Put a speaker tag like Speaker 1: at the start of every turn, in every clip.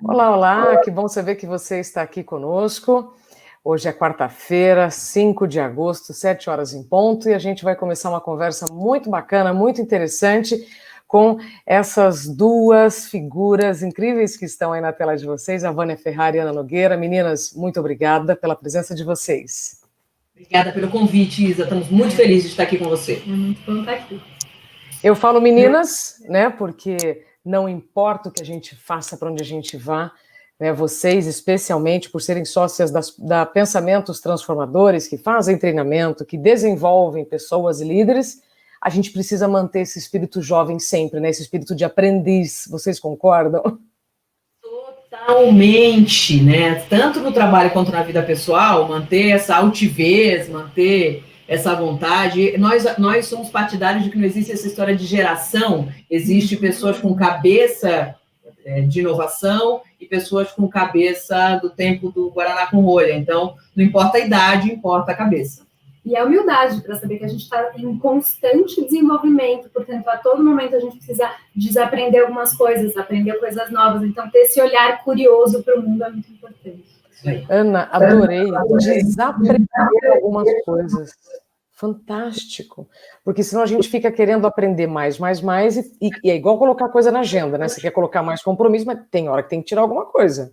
Speaker 1: Olá, olá, que bom saber que você está aqui conosco. Hoje é quarta-feira, 5 de agosto, 7 horas em ponto, e a gente vai começar uma conversa muito bacana, muito interessante, com essas duas figuras incríveis que estão aí na tela de vocês, a Vânia Ferrari e a Ana Nogueira. Meninas, muito obrigada pela presença de vocês.
Speaker 2: Obrigada pelo convite, Isa. Estamos muito felizes de estar aqui com você.
Speaker 3: É muito bom estar aqui.
Speaker 1: Eu falo meninas, né, porque não importa o que a gente faça, para onde a gente vá, né, vocês, especialmente por serem sócias da Pensamentos Transformadores, que fazem treinamento, que desenvolvem pessoas e líderes, a gente precisa manter esse espírito jovem sempre, né, esse espírito de aprendiz. Vocês concordam?
Speaker 2: Totalmente, né? Tanto no trabalho quanto na vida pessoal, manter essa altivez, manter essa vontade. Nós somos partidários de que não existe essa história de geração, existe pessoas com cabeça de inovação e pessoas com cabeça do tempo do Guaraná com rolha. Então, não importa a idade, importa a cabeça.
Speaker 3: E a humildade para saber que a gente está em constante desenvolvimento, portanto, a todo momento a gente precisa desaprender algumas coisas, aprender coisas novas. Então, ter esse olhar curioso para o mundo é muito importante.
Speaker 1: Ana, adorei desaprender algumas coisas. Fantástico, porque senão a gente fica querendo aprender mais, e é igual colocar coisa na agenda, né? Você quer colocar mais compromisso, mas tem hora que tem que tirar alguma coisa.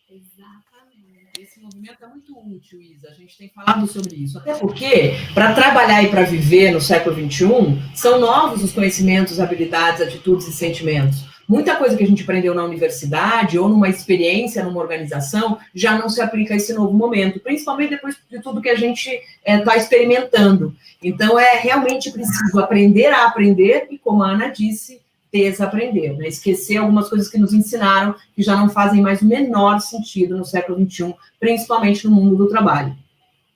Speaker 2: Exatamente. Esse movimento é muito útil, Isa. A gente tem falado sobre isso. Até porque, para trabalhar e para viver no século XXI, são novos os conhecimentos, habilidades, atitudes e sentimentos. Muita coisa que a gente aprendeu na universidade ou numa experiência, numa organização, já não se aplica a esse novo momento, principalmente depois de tudo que a gente está experimentando. Então, é realmente preciso aprender a aprender e, como a Ana disse, desaprender, né? Esquecer algumas coisas que nos ensinaram, que já não fazem mais o menor sentido no século XXI, principalmente no mundo do trabalho.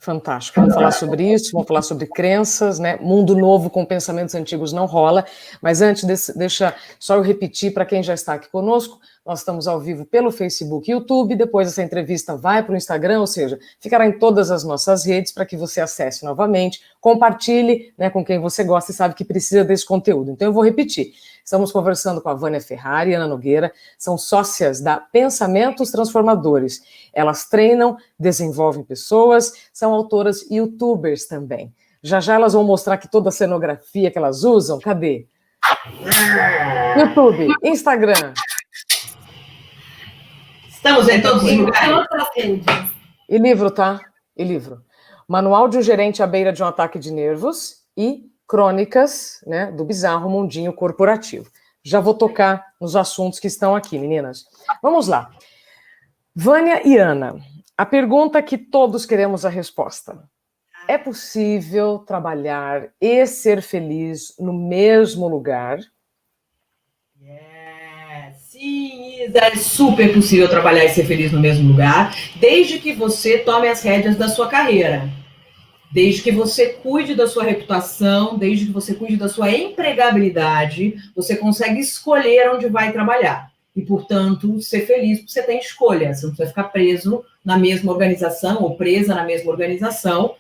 Speaker 1: Fantástico, vamos falar sobre isso, vamos falar sobre crenças, né? Mundo novo com pensamentos antigos não rola, mas antes, deixa só eu repetir para quem já está aqui conosco, nós estamos ao vivo pelo Facebook e YouTube, depois essa entrevista vai para o Instagram, ou seja, ficará em todas as nossas redes para que você acesse novamente, compartilhe, né, com quem você gosta e sabe que precisa desse conteúdo. Então eu vou repetir, estamos conversando com a Vânia Ferrari e Ana Nogueira, são sócias da Pensamentos Transformadores. Elas treinam, desenvolvem pessoas, são autoras e youtubers também. Já já elas vão mostrar que toda a cenografia que elas usam, cadê? YouTube, Instagram.
Speaker 2: Estamos em todos os lugares.
Speaker 1: E livro, tá? E livro. Manual de um gerente à beira de um ataque de nervos e crônicas, né, do bizarro mundinho corporativo. Já vou tocar nos assuntos que estão aqui, meninas. Vamos lá. Vânia e Ana, a pergunta que todos queremos a resposta. É possível trabalhar e ser feliz no mesmo lugar?
Speaker 2: Sim, Isa, é super possível trabalhar e ser feliz no mesmo lugar, desde que você tome as rédeas da sua carreira. Desde que você cuide da sua reputação, desde que você cuide da sua empregabilidade, você consegue escolher onde vai trabalhar. E, portanto, ser feliz porque você tem escolha. Você não precisa ficar preso na mesma organização ou presa na mesma organização,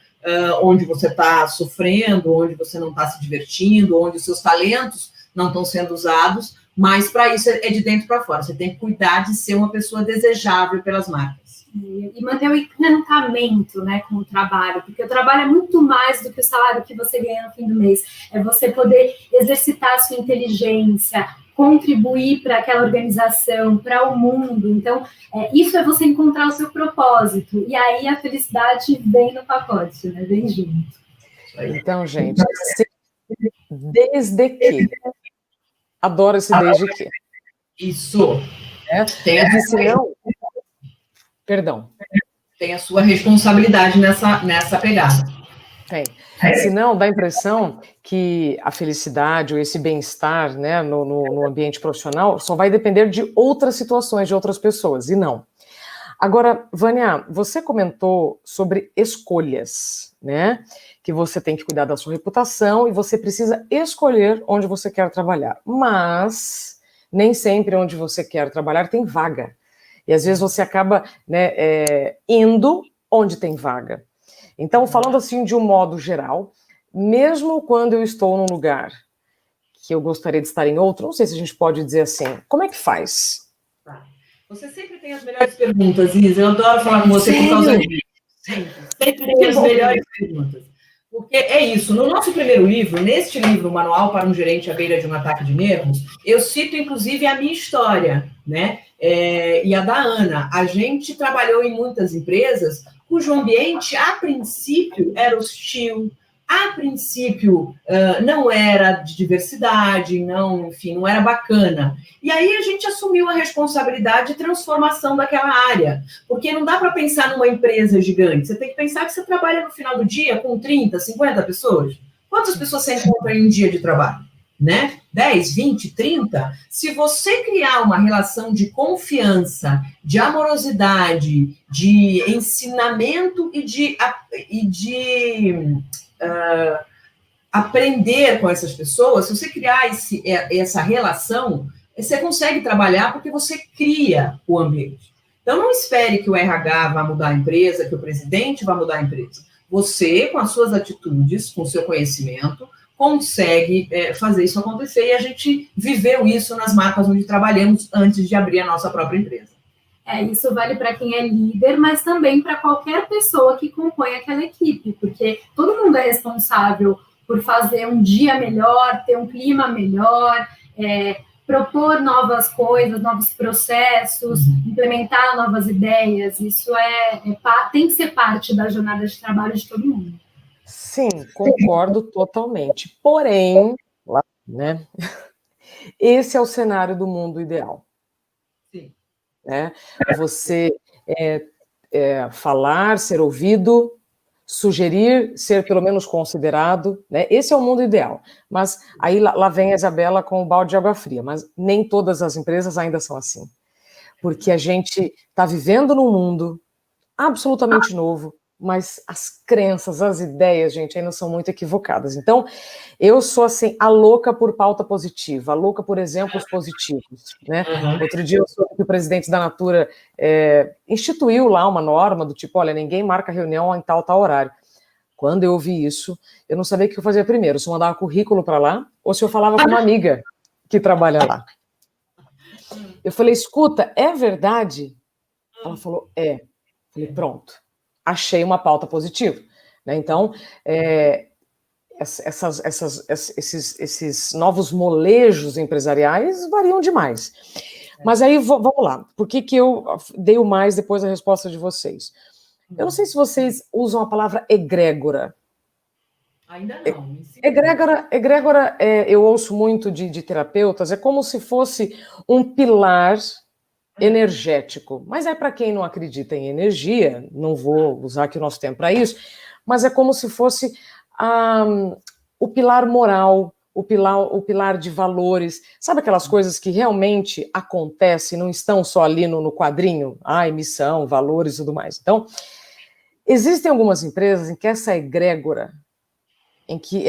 Speaker 2: onde você está sofrendo, onde você não está se divertindo, onde os seus talentos não estão sendo usados. Mas, para isso, é de dentro para fora. Você tem que cuidar de ser uma pessoa desejável pelas marcas.
Speaker 3: E manter o encantamento, né, com o trabalho, porque o trabalho é muito mais do que o salário que você ganha no fim do mês. É você poder exercitar a sua inteligência, contribuir para aquela organização, para o mundo. Então, isso é você encontrar o seu propósito. E aí a felicidade vem no pacote, né? Vem junto.
Speaker 1: Então, gente, desde que. Adoro esse desde que.
Speaker 2: Isso.
Speaker 1: Porque senão... Perdão.
Speaker 2: Tem a sua responsabilidade nessa pegada.
Speaker 1: Tem. Senão, dá a impressão que a felicidade ou esse bem-estar, né, no ambiente profissional só vai depender de outras situações, de outras pessoas, e não. Agora, Vânia, você comentou sobre escolhas, né? Que você tem que cuidar da sua reputação e você precisa escolher onde você quer trabalhar. Mas nem sempre onde você quer trabalhar tem vaga. E às vezes você acaba, né, indo onde tem vaga. Então, falando assim de um modo geral, mesmo quando eu estou num lugar que eu gostaria de estar em outro, não sei se a gente pode dizer assim, como é que faz?
Speaker 2: Você sempre tem as melhores perguntas, Isa. Eu adoro falar com você por causa disso. Sempre tem as melhores perguntas. Porque é isso, no nosso primeiro livro, neste livro, Manual para um Gerente à Beira de um Ataque de Nervos, eu cito, inclusive, a minha história, né? E a da Ana. A gente trabalhou em muitas empresas cujo ambiente, a princípio, era hostil, a princípio, não era de diversidade, não, enfim, não era bacana. E aí a gente assumiu a responsabilidade de transformação daquela área, porque não dá para pensar numa empresa gigante, você tem que pensar que você trabalha no final do dia com 30, 50 pessoas. Quantas pessoas você encontra em um dia de trabalho? Né? 10, 20, 30? Se você criar uma relação de confiança, de amorosidade, de ensinamento e de aprender com essas pessoas, se você criar essa relação, você consegue trabalhar porque você cria o ambiente. Então, não espere que o RH vá mudar a empresa, que o presidente vá mudar a empresa. Você, com as suas atitudes, com o seu conhecimento, consegue fazer isso acontecer, e a gente viveu isso nas marcas onde trabalhamos antes de abrir a nossa própria empresa.
Speaker 3: Isso vale para quem é líder, mas também para qualquer pessoa que compõe aquela equipe, porque todo mundo é responsável por fazer um dia melhor, ter um clima melhor, propor novas coisas, novos processos, implementar novas ideias. Isso tem que ser parte da jornada de trabalho de todo mundo.
Speaker 1: Sim, concordo totalmente. Porém, né, esse é o cenário do mundo ideal.
Speaker 2: Sim.
Speaker 1: Né? Você falar, ser ouvido, sugerir, ser pelo menos considerado, né? Esse é o mundo ideal. Mas aí lá vem a Isabela com o balde de água fria, mas nem todas as empresas ainda são assim. Porque a gente está vivendo num mundo absolutamente novo, mas as crenças, as ideias, gente, ainda são muito equivocadas. Então, eu sou, assim, a louca por pauta positiva, a louca por exemplos positivos, né? Outro dia eu soube que o presidente da Natura instituiu lá uma norma do tipo, olha, ninguém marca reunião em tal horário. Quando eu ouvi isso, eu não sabia o que eu fazia primeiro, se eu mandava currículo para lá, ou se eu falava com uma amiga que trabalha lá. Eu falei, escuta, é verdade? Ela falou, é. Falei, pronto. Achei uma pauta positiva. Né? Então, esses novos molejos empresariais variam demais. Mas aí, vamos lá. Por que eu dei o mais depois da resposta de vocês? Eu não sei se vocês usam a palavra egrégora.
Speaker 2: Ainda não.
Speaker 1: Egrégora, eu ouço muito de terapeutas, é como se fosse um pilar energético, mas é para quem não acredita em energia, não vou usar aqui o nosso tempo para isso, mas é como se fosse o pilar moral, o pilar de valores, sabe aquelas coisas que realmente acontecem, não estão só ali no quadrinho, missão, valores e tudo mais. Então, existem algumas empresas em que essa egrégora, em que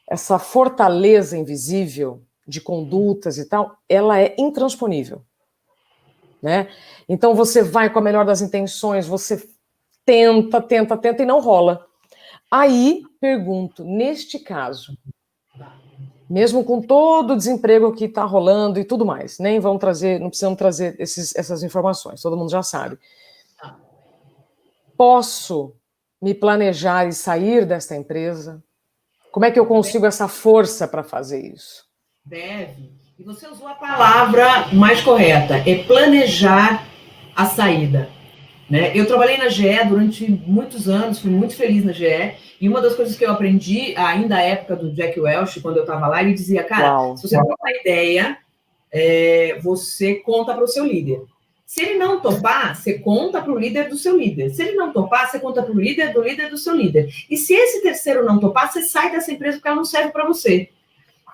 Speaker 1: essa fortaleza invisível de condutas e tal, ela é intransponível, né? Então você vai com a melhor das intenções, você tenta e não rola. Aí, pergunto, neste caso, mesmo com todo o desemprego que está rolando e tudo mais, nem vamos trazer, não precisamos trazer essas informações, todo mundo já sabe. Posso me planejar e sair desta empresa? Como é que eu consigo essa força para fazer isso?
Speaker 2: Deve. E você usou a palavra mais correta, é planejar a saída. Né? Eu trabalhei na GE durante muitos anos, fui muito feliz na GE, e uma das coisas que eu aprendi, ainda à época do Jack Welch, quando eu estava lá, ele dizia, cara, se você tem uma ideia, você conta para o seu líder. Se ele não topar, você conta para o líder do seu líder. Se ele não topar, você conta para o líder do seu líder. E se esse terceiro não topar, você sai dessa empresa porque ela não serve para você.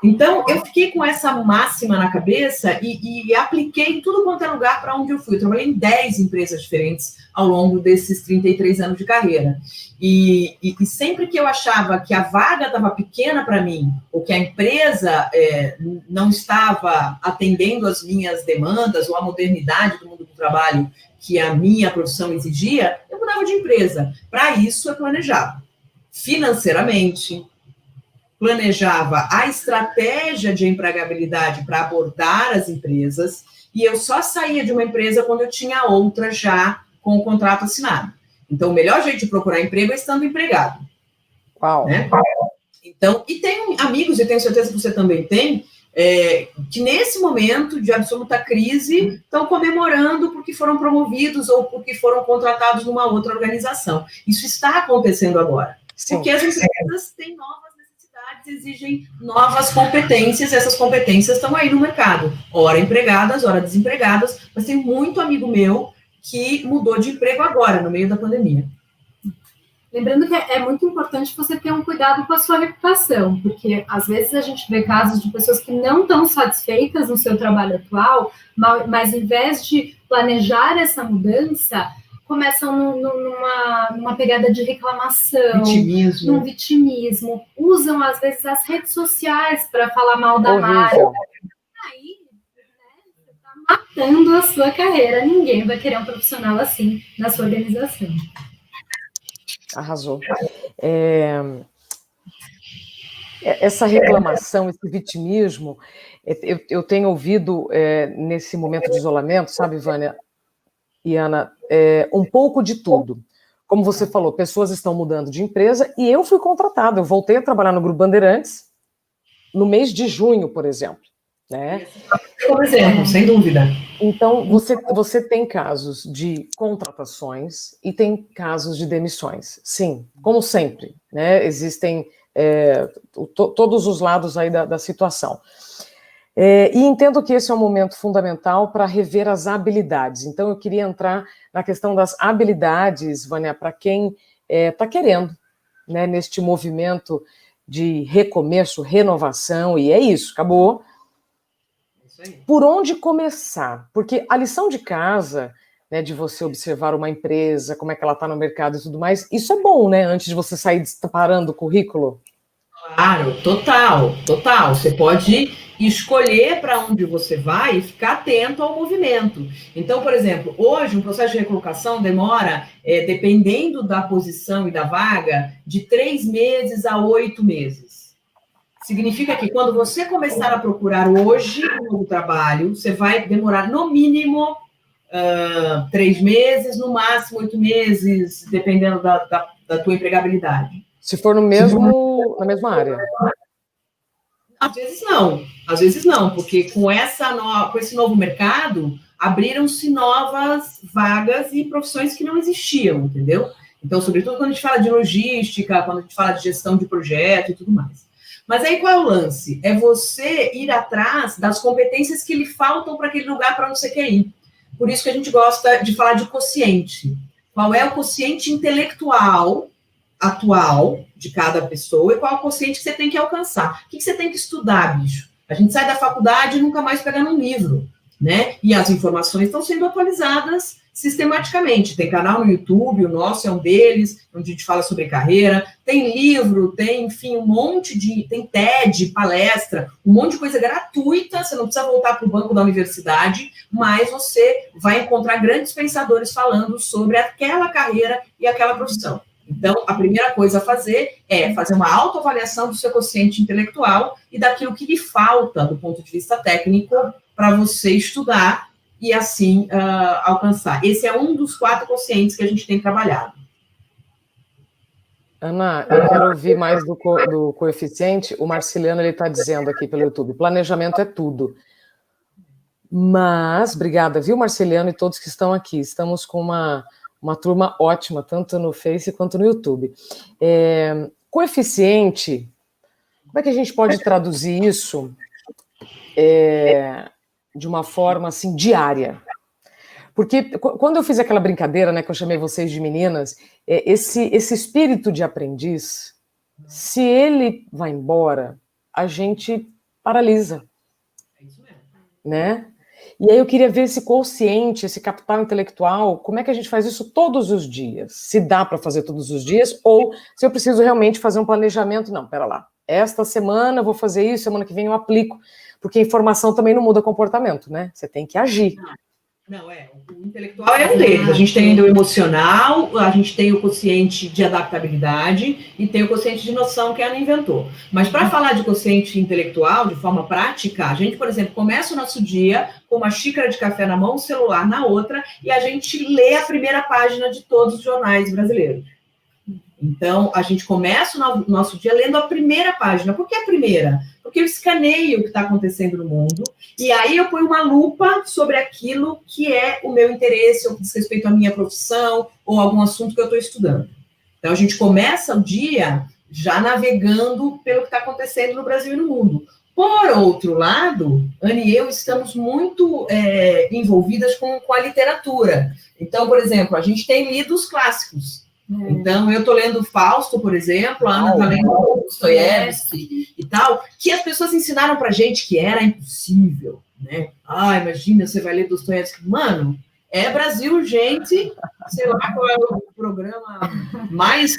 Speaker 2: Então, eu fiquei com essa máxima na cabeça e apliquei em tudo quanto é lugar para onde eu fui. Eu trabalhei em 10 empresas diferentes ao longo desses 33 anos de carreira. E sempre que eu achava que a vaga estava pequena para mim, ou que a empresa não estava atendendo as minhas demandas, ou a modernidade do mundo do trabalho que a minha profissão exigia, eu mudava de empresa. Para isso, eu planejava financeiramente, planejava a estratégia de empregabilidade para abordar as empresas, e eu só saía de uma empresa quando eu tinha outra já com o contrato assinado. Então, o melhor jeito de procurar emprego é estando empregado.
Speaker 1: Uau!
Speaker 2: Né? Então, e tem amigos, e tenho certeza que você também tem, que nesse momento de absoluta crise estão comemorando porque foram promovidos ou porque foram contratados numa outra organização. Isso está acontecendo agora. Sim. Porque as empresas têm novas necessidades, exigem novas competências, e essas competências estão aí no mercado. Ora empregadas, ora desempregadas, mas tem muito amigo meu que mudou de emprego agora, no meio da pandemia.
Speaker 3: Lembrando que é muito importante você ter um cuidado com a sua reputação, porque às vezes a gente vê casos de pessoas que não estão satisfeitas no seu trabalho atual, mas ao invés de planejar essa mudança, começam numa pegada de reclamação, num vitimismo, usam às vezes as redes sociais para falar mal da marca. Aí, né, você está matando a sua carreira, ninguém vai querer um profissional assim na sua organização.
Speaker 1: Arrasou. Essa reclamação, esse vitimismo, eu tenho ouvido nesse momento de isolamento, sabe, Vânia e Ana, um pouco de tudo. Como você falou, pessoas estão mudando de empresa e eu fui contratada. Eu voltei a trabalhar no Grupo Bandeirantes no mês de junho, por exemplo. Né?
Speaker 2: Por exemplo, sem dúvida.
Speaker 1: Então, você tem casos de contratações e tem casos de demissões. Sim, como sempre, né? Existem todos os lados aí da situação. E entendo que esse é um momento fundamental para rever as habilidades. Então, eu queria entrar na questão das habilidades, Vânia, para quem está querendo, né, neste movimento de recomeço, renovação, e é isso, acabou. Por onde começar? Porque a lição de casa, né, de você observar uma empresa, como é que ela está no mercado e tudo mais, isso é bom, né? Antes de você sair disparando o currículo.
Speaker 2: Claro, total. Você pode escolher para onde você vai e ficar atento ao movimento. Então, por exemplo, hoje um processo de recolocação demora, dependendo da posição e da vaga, de 3 meses a 8 meses. Significa que quando você começar a procurar hoje um novo trabalho, você vai demorar no mínimo 3 meses, no máximo 8 meses, dependendo da tua empregabilidade.
Speaker 1: Se for na mesma área.
Speaker 2: Às vezes não, porque com esse novo mercado, abriram-se novas vagas e profissões que não existiam, entendeu? Então, sobretudo quando a gente fala de logística, quando a gente fala de gestão de projeto e tudo mais. Mas aí qual é o lance? É você ir atrás das competências que lhe faltam para aquele lugar para onde você quer ir. Por isso que a gente gosta de falar de quociente. Qual é o quociente intelectual atual de cada pessoa e qual é o quociente que você tem que alcançar? O que você tem que estudar, bicho? A gente sai da faculdade e nunca mais pega num livro, né? E as informações estão sendo atualizadas sistematicamente. Tem canal no YouTube, o nosso é um deles, onde a gente fala sobre carreira, tem livro, tem, enfim, tem TED, palestra, um monte de coisa gratuita, você não precisa voltar para o banco da universidade, mas você vai encontrar grandes pensadores falando sobre aquela carreira e aquela profissão. Então, a primeira coisa a fazer é fazer uma autoavaliação do seu quociente intelectual e daquilo que lhe falta do ponto de vista técnico para você estudar e assim alcançar. Esse é um dos 4 quocientes que a gente tem trabalhado.
Speaker 1: Ana, eu quero ouvir mais do coeficiente. O Marciliano está dizendo aqui pelo YouTube, planejamento é tudo. Mas, obrigada, viu, Marciliano, e todos que estão aqui. Estamos com uma turma ótima, tanto no Face quanto no YouTube. Coeficiente, como é que a gente pode traduzir isso de uma forma assim diária? Porque quando eu fiz aquela brincadeira, né, que eu chamei vocês de meninas, esse espírito de aprendiz, se ele vai embora, a gente paralisa, né? E aí eu queria ver esse quociente, esse capital intelectual, como é que a gente faz isso todos os dias? Se dá para fazer todos os dias, ou se eu preciso realmente fazer um planejamento, não, pera lá, esta semana eu vou fazer isso, semana que vem eu aplico, porque a informação também não muda comportamento, né? Você tem que agir.
Speaker 2: Não, o intelectual é um deles. A gente tem ainda o emocional, a gente tem o quociente de adaptabilidade e tem o quociente de noção que ela inventou. Mas para falar de quociente intelectual de forma prática, a gente, por exemplo, começa o nosso dia com uma xícara de café na mão, um celular na outra, e a gente lê a primeira página de todos os jornais brasileiros. Então, a gente começa o nosso dia lendo a primeira página. Por que a primeira? Porque eu escaneio o que está acontecendo no mundo, e aí eu ponho uma lupa sobre aquilo que é o meu interesse, ou que diz respeito à minha profissão, ou algum assunto que eu estou estudando. Então, a gente começa o dia já navegando pelo que está acontecendo no Brasil e no mundo. Por outro lado, Ana e eu estamos muito envolvidas com a literatura. Então, por exemplo, a gente tem lido os clássicos. Então, eu estou lendo Fausto, por exemplo, a Ana está lendo Dostoiévski e tal, que as pessoas ensinaram para a gente que era impossível, né? Ah, imagina, você vai ler Dostoiévski. Mano, é Brasil Urgente, sei lá qual é o programa mais...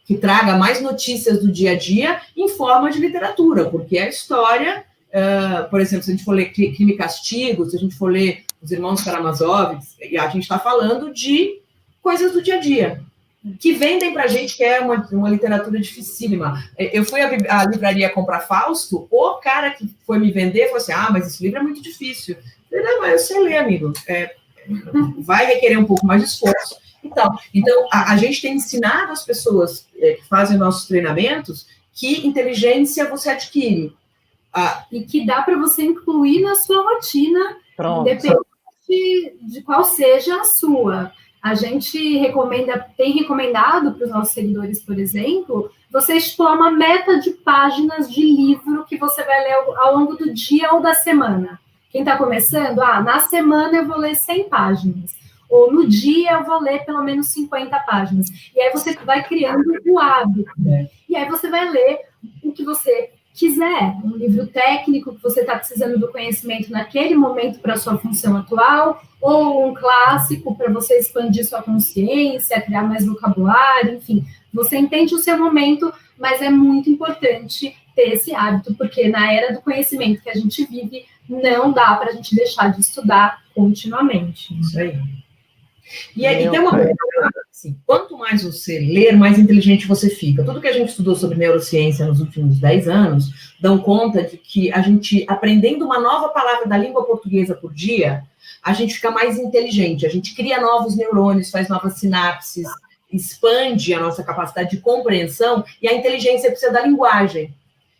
Speaker 2: que traga mais notícias do dia a dia em forma de literatura, porque a história, por exemplo, se a gente for ler Crime e Castigo, se a gente for ler Os Irmãos Karamazov, a gente está falando de coisas do dia a dia, que vendem para a gente, que é uma literatura dificílima. Eu fui à livraria comprar Fausto, o cara que foi me vender falou assim, mas esse livro é muito difícil. Eu falei, não, mas eu sei ler, amigo. Vai requerer um pouco mais de esforço. Então a gente tem ensinado as pessoas que fazem nossos treinamentos que inteligência você adquire.
Speaker 3: E que dá para você incluir na sua rotina, independente de qual seja a sua. A gente tem recomendado para os nossos seguidores, por exemplo, você estipular uma meta de páginas de livro que você vai ler ao longo do dia ou da semana. Quem está começando, na semana eu vou ler 100 páginas. Ou no dia eu vou ler pelo menos 50 páginas. E aí você vai criando o hábito. E aí você vai ler o que você quiser. Um livro técnico que você está precisando do conhecimento naquele momento para a sua função atual, ou um clássico para você expandir sua consciência, criar mais vocabulário, enfim. Você entende o seu momento, mas é muito importante ter esse hábito, porque na era do conhecimento que a gente vive, não dá para a gente deixar de estudar continuamente.
Speaker 2: Isso aí. E tem uma coisa assim, quanto mais você ler, mais inteligente você fica. Tudo que a gente estudou sobre neurociência nos últimos 10 anos dão conta de que a gente, aprendendo uma nova palavra da língua portuguesa por dia, a gente fica mais inteligente, a gente cria novos neurônios, faz novas sinapses, expande a nossa capacidade de compreensão, e a inteligência precisa da linguagem.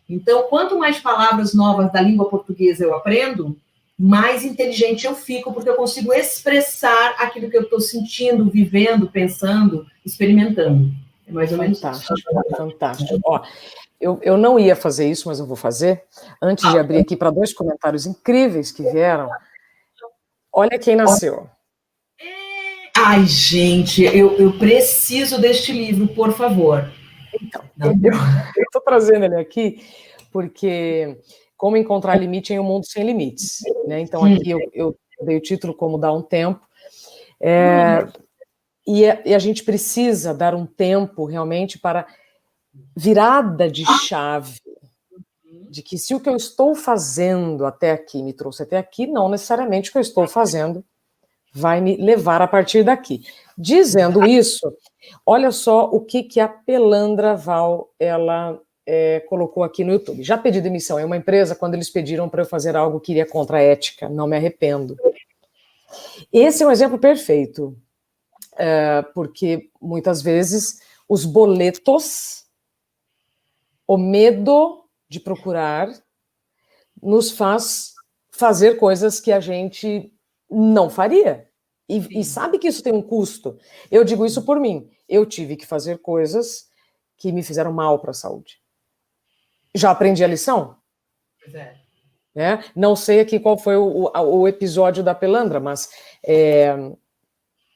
Speaker 2: Então, quanto mais palavras novas da língua portuguesa eu aprendo, mais inteligente eu fico, porque eu consigo expressar aquilo que eu estou sentindo, vivendo, pensando, experimentando. É mais ou menos
Speaker 1: fantástico, isso. Fantástico. Ó, eu não ia fazer isso, mas eu vou fazer. Antes de abrir aqui para 2 comentários incríveis que vieram, olha quem nasceu.
Speaker 2: Ai, gente, eu preciso deste livro, por favor.
Speaker 1: Então, eu estou trazendo ele aqui porque... Como encontrar limite em um mundo sem limites, né? Então, aqui eu dei o título como Dar um Tempo. E a gente precisa dar um tempo, realmente, para virada de chave, de que se o que eu estou fazendo até aqui me trouxe até aqui, não necessariamente o que eu estou fazendo vai me levar a partir daqui. Dizendo isso, olha só o que a Pelandra Val, ela... colocou aqui no YouTube. Já pedi demissão em uma empresa quando eles pediram para eu fazer algo que iria contra a ética, não me arrependo. Esse é um exemplo perfeito, porque muitas vezes os boletos, o medo de procurar, nos faz fazer coisas que a gente não faria. E sabe que isso tem um custo. Eu digo isso por mim. Eu tive que fazer coisas que me fizeram mal para a saúde. Já aprendi a lição?
Speaker 2: Pois é.
Speaker 1: Não sei aqui qual foi o episódio da Pelandra, mas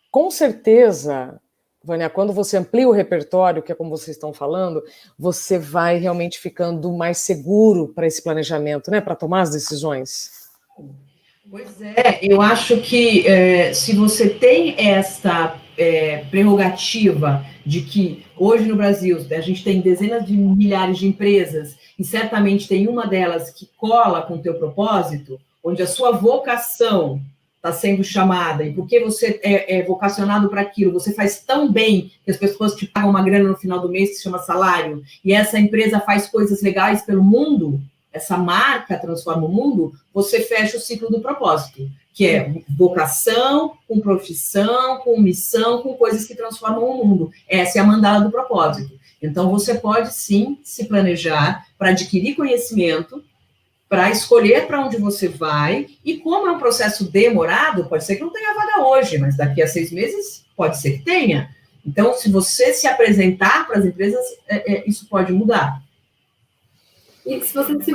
Speaker 1: com certeza, Vânia, quando você amplia o repertório, que é como vocês estão falando, você vai realmente ficando mais seguro para esse planejamento, né, para tomar as decisões.
Speaker 2: Pois é, eu acho que se você tem esta prerrogativa de que hoje no Brasil a gente tem dezenas de milhares de empresas e certamente tem uma delas que cola com o teu propósito, onde a sua vocação está sendo chamada, e porque você é vocacionado para aquilo, você faz tão bem que as pessoas te pagam uma grana no final do mês que se chama salário, e essa empresa faz coisas legais pelo mundo, essa marca transforma o mundo, você fecha o ciclo do propósito, que é vocação, com profissão, com missão, com coisas que transformam o mundo. Essa é a mandala do propósito. Então, você pode, sim, se planejar para adquirir conhecimento, para escolher para onde você vai, e como é um processo demorado, pode ser que não tenha vaga hoje, mas daqui a 6 meses pode ser que tenha. Então, se você se apresentar para as empresas, isso pode mudar.
Speaker 3: E se você se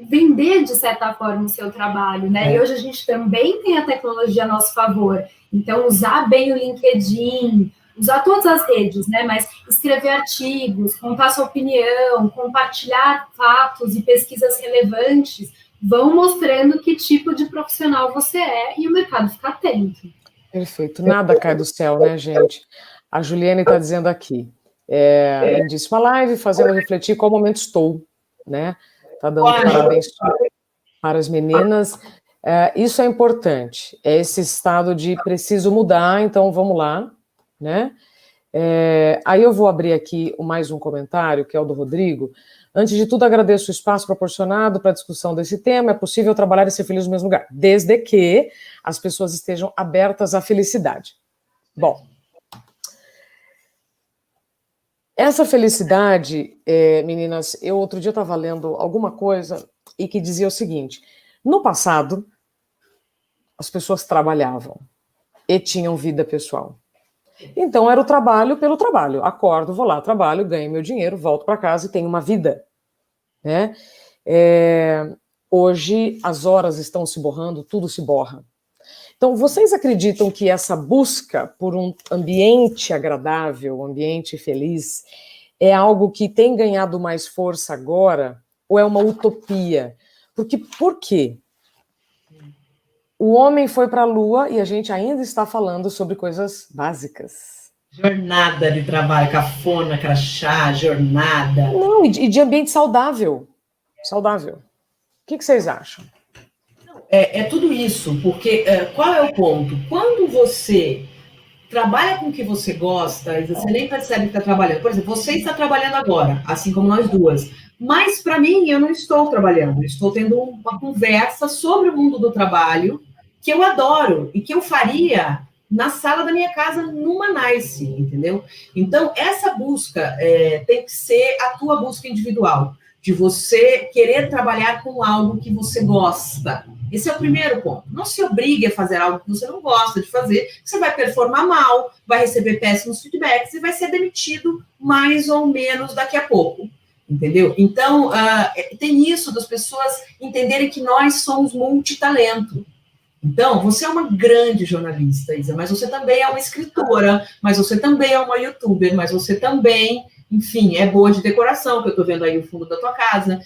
Speaker 3: vender, de certa forma, o seu trabalho, né? E hoje a gente também tem a tecnologia a nosso favor. Então, usar bem o LinkedIn, usar todas as redes, né? Mas escrever artigos, contar sua opinião, compartilhar fatos e pesquisas relevantes vão mostrando que tipo de profissional você é e o mercado fica atento.
Speaker 1: Perfeito. Nada cai do céu, né, gente? A Juliane está dizendo aqui, lindíssima live, fazendo refletir qual momento estou, né? Está dando parabéns para as meninas. Isso é importante, é esse estado de preciso mudar, então vamos lá, né? Aí eu vou abrir aqui mais um comentário, que é o do Rodrigo. Antes de tudo, agradeço o espaço proporcionado para a discussão desse tema. É possível trabalhar e ser feliz no mesmo lugar, desde que as pessoas estejam abertas à felicidade. Bom, essa felicidade, meninas, eu outro dia estava lendo alguma coisa e que dizia o seguinte: no passado, as pessoas trabalhavam e tinham vida pessoal. Então, era o trabalho pelo trabalho. Acordo, vou lá, trabalho, ganho meu dinheiro, volto para casa e tenho uma vida, né? Hoje, as horas estão se borrando, tudo se borra. Então, vocês acreditam que essa busca por um ambiente agradável, um ambiente feliz, é algo que tem ganhado mais força agora ou é uma utopia? Por quê? O homem foi para a Lua e a gente ainda está falando sobre coisas básicas.
Speaker 2: Jornada de trabalho, cafona, crachá, jornada.
Speaker 1: Não, e de ambiente saudável. Saudável. O que vocês acham?
Speaker 2: É tudo isso, porque qual é o ponto? Quando você trabalha com o que você gosta, e você nem percebe que está trabalhando. Por exemplo, você está trabalhando agora, assim como nós duas. Mas, para mim, eu não estou trabalhando. Eu estou tendo uma conversa sobre o mundo do trabalho que eu adoro e que eu faria na sala da minha casa numa Nice, entendeu? Então, essa busca tem que ser a tua busca individual, de você querer trabalhar com algo que você gosta. Esse é o primeiro ponto. Não se obrigue a fazer algo que você não gosta de fazer, você vai performar mal, vai receber péssimos feedbacks e vai ser demitido mais ou menos daqui a pouco, entendeu? Então, tem isso das pessoas entenderem que nós somos multitalento. Então, você é uma grande jornalista, Isa, mas você também é uma escritora, mas você também é uma youtuber, mas você também, enfim, é boa de decoração, que eu estou vendo aí o fundo da tua casa.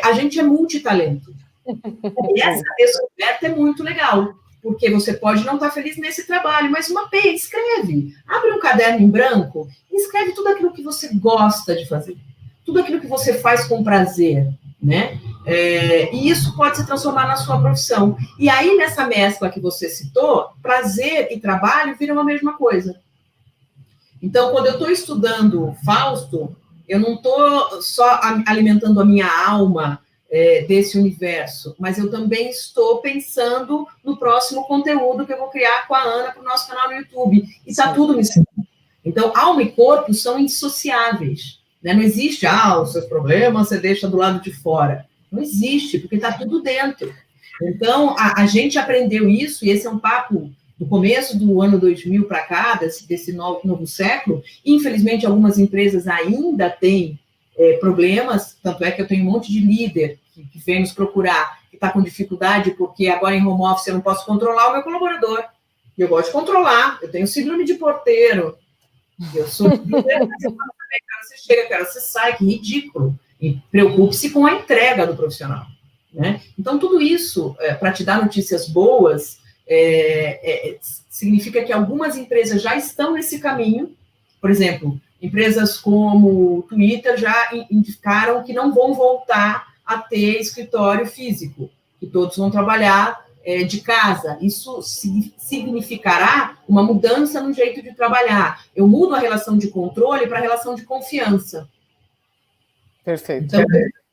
Speaker 2: A gente é multitalento. E essa descoberta é muito legal, porque você pode não estar feliz nesse trabalho, mas mapeia, escreve. Abre um caderno em branco e escreve tudo aquilo que você gosta de fazer, tudo aquilo que você faz com prazer, né? E isso pode se transformar na sua profissão. E aí, nessa mescla que você citou, prazer e trabalho viram a mesma coisa. Então, quando eu estou estudando Fausto, eu não estou só alimentando a minha alma desse universo, mas eu também estou pensando no próximo conteúdo que eu vou criar com a Ana para o nosso canal no YouTube. E está tudo misturado. Então, alma e corpo são indissociáveis. Né? Não existe, os seus problemas você deixa do lado de fora. Não existe, porque está tudo dentro. Então, a gente aprendeu isso, e esse é um papo do começo do ano 2000 para cá, desse novo século. Infelizmente, algumas empresas ainda têm problemas, tanto é que eu tenho um monte de líder que vem nos procurar, que está com dificuldade, porque agora em home office eu não posso controlar o meu colaborador. E eu gosto de controlar, eu tenho síndrome de porteiro, eu sou líder, você chega, cara, você sai, que ridículo. E preocupe-se com a entrega do profissional, né? Então, tudo isso, para te dar notícias boas, significa que algumas empresas já estão nesse caminho. Por exemplo, empresas como o Twitter já indicaram que não vão voltar a ter escritório físico, que todos vão trabalhar de casa. Isso significará uma mudança no jeito de trabalhar. Eu mudo a relação de controle para a relação de confiança.
Speaker 1: Perfeito.
Speaker 2: Então,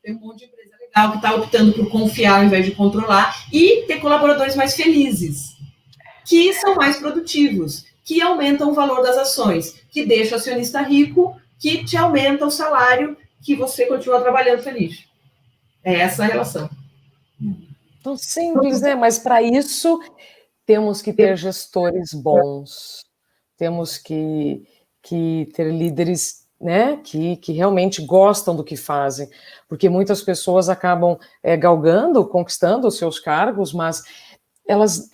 Speaker 2: tem um monte de empresa legal que está optando por confiar ao invés de controlar e ter colaboradores mais felizes, que são mais produtivos, que aumentam o valor das ações, que deixa o acionista rico, que te aumenta o salário, que você continua trabalhando feliz. É essa a relação.
Speaker 1: Tão simples, né? Mas para isso temos que ter gestores bons, temos que ter líderes, né, que realmente gostam do que fazem, porque muitas pessoas acabam galgando, conquistando os seus cargos, mas elas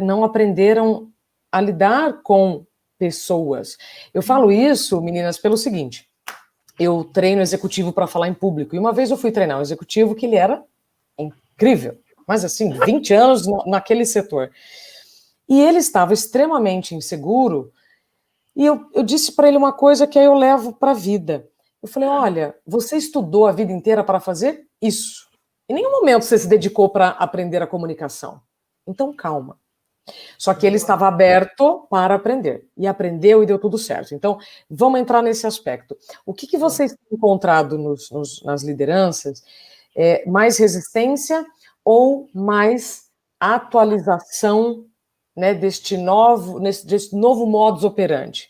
Speaker 1: não aprenderam a lidar com pessoas. Eu falo isso, meninas, pelo seguinte: eu treino executivo para falar em público, e uma vez eu fui treinar um executivo que ele era incrível, mas assim, 20 anos naquele setor. E ele estava extremamente inseguro, e eu disse para ele uma coisa que aí eu levo para a vida. Eu falei, olha, você estudou a vida inteira para fazer isso. Em nenhum momento você se dedicou para aprender a comunicação. Então, calma. Só que ele estava aberto para aprender. E aprendeu e deu tudo certo. Então, vamos entrar nesse aspecto. O que vocês têm encontrado nas lideranças? Mais resistência ou mais atualização, né, deste novo modus operandi?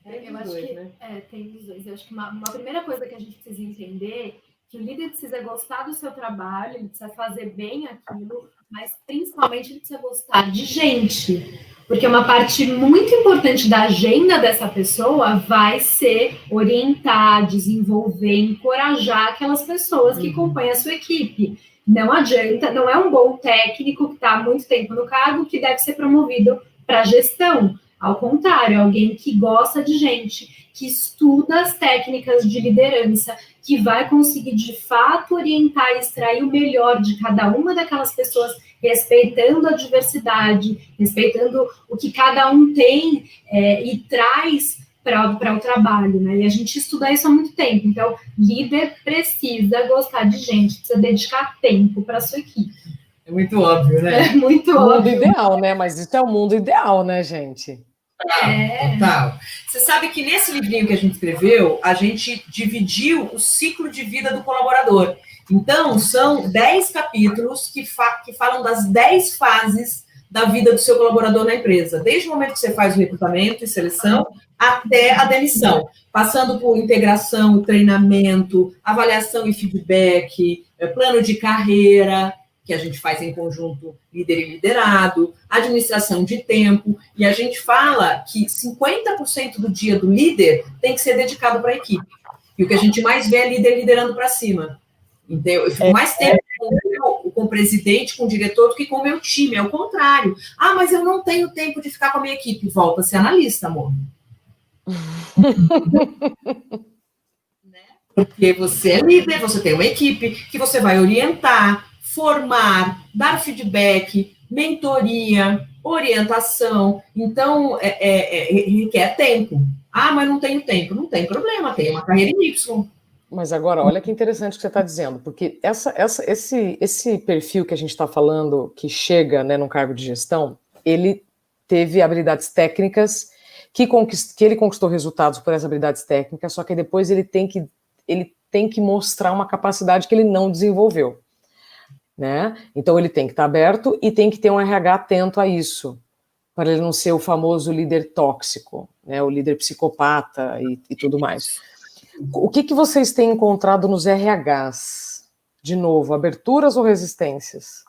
Speaker 3: Eu acho que tem os dois. Eu acho que uma primeira coisa que a gente precisa entender é que o líder precisa gostar do seu trabalho, ele precisa fazer bem aquilo, mas principalmente ele precisa gostar de gente. Porque uma parte muito importante da agenda dessa pessoa vai ser orientar, desenvolver, encorajar aquelas pessoas que compõem a sua equipe. Não adianta, não é um bom técnico que está há muito tempo no cargo que deve ser promovido para gestão. Ao contrário, é alguém que gosta de gente, que estuda as técnicas de liderança, que vai conseguir de fato orientar e extrair o melhor de cada uma daquelas pessoas, respeitando a diversidade, respeitando o que cada um tem e traz para o trabalho, né? E a gente estuda isso há muito tempo. Então, líder precisa gostar de gente, precisa dedicar tempo para a sua equipe.
Speaker 2: É muito óbvio, né?
Speaker 3: É muito óbvio.
Speaker 1: O mundo ideal, né? Mas isso é o mundo ideal, né, gente?
Speaker 2: Total. Você sabe que nesse livrinho que a gente escreveu, a gente dividiu o ciclo de vida do colaborador. Então, são 10 capítulos que falam das 10 fases da vida do seu colaborador na empresa. Desde o momento que você faz o recrutamento e seleção, até a demissão. Passando por integração, treinamento, avaliação e feedback, plano de carreira, que a gente faz em conjunto, líder e liderado, administração de tempo, e a gente fala que 50% do dia do líder tem que ser dedicado para a equipe. E o que a gente mais vê é líder liderando para cima. Então, eu fico mais tempo com o presidente, com o diretor, do que com o meu time. É o contrário. Ah, mas eu não tenho tempo de ficar com a minha equipe. Volta a ser analista, amor. Porque você é líder, você tem uma equipe que você vai orientar, formar, dar feedback, mentoria, orientação. Então, requer tempo. Ah, mas não tenho tempo. Não tem problema, tem uma carreira em Y.
Speaker 1: Mas agora, olha que interessante o que você está dizendo, porque esse perfil que a gente está falando, que chega, né, num cargo de gestão, ele teve habilidades técnicas, que ele conquistou resultados por essas habilidades técnicas, só que depois ele tem que mostrar uma capacidade que ele não desenvolveu. Né? Então ele tem que estar aberto e tem que ter um RH atento a isso, para ele não ser o famoso líder tóxico, né? O líder psicopata e tudo mais. O que vocês têm encontrado nos RHs? De novo, aberturas ou resistências?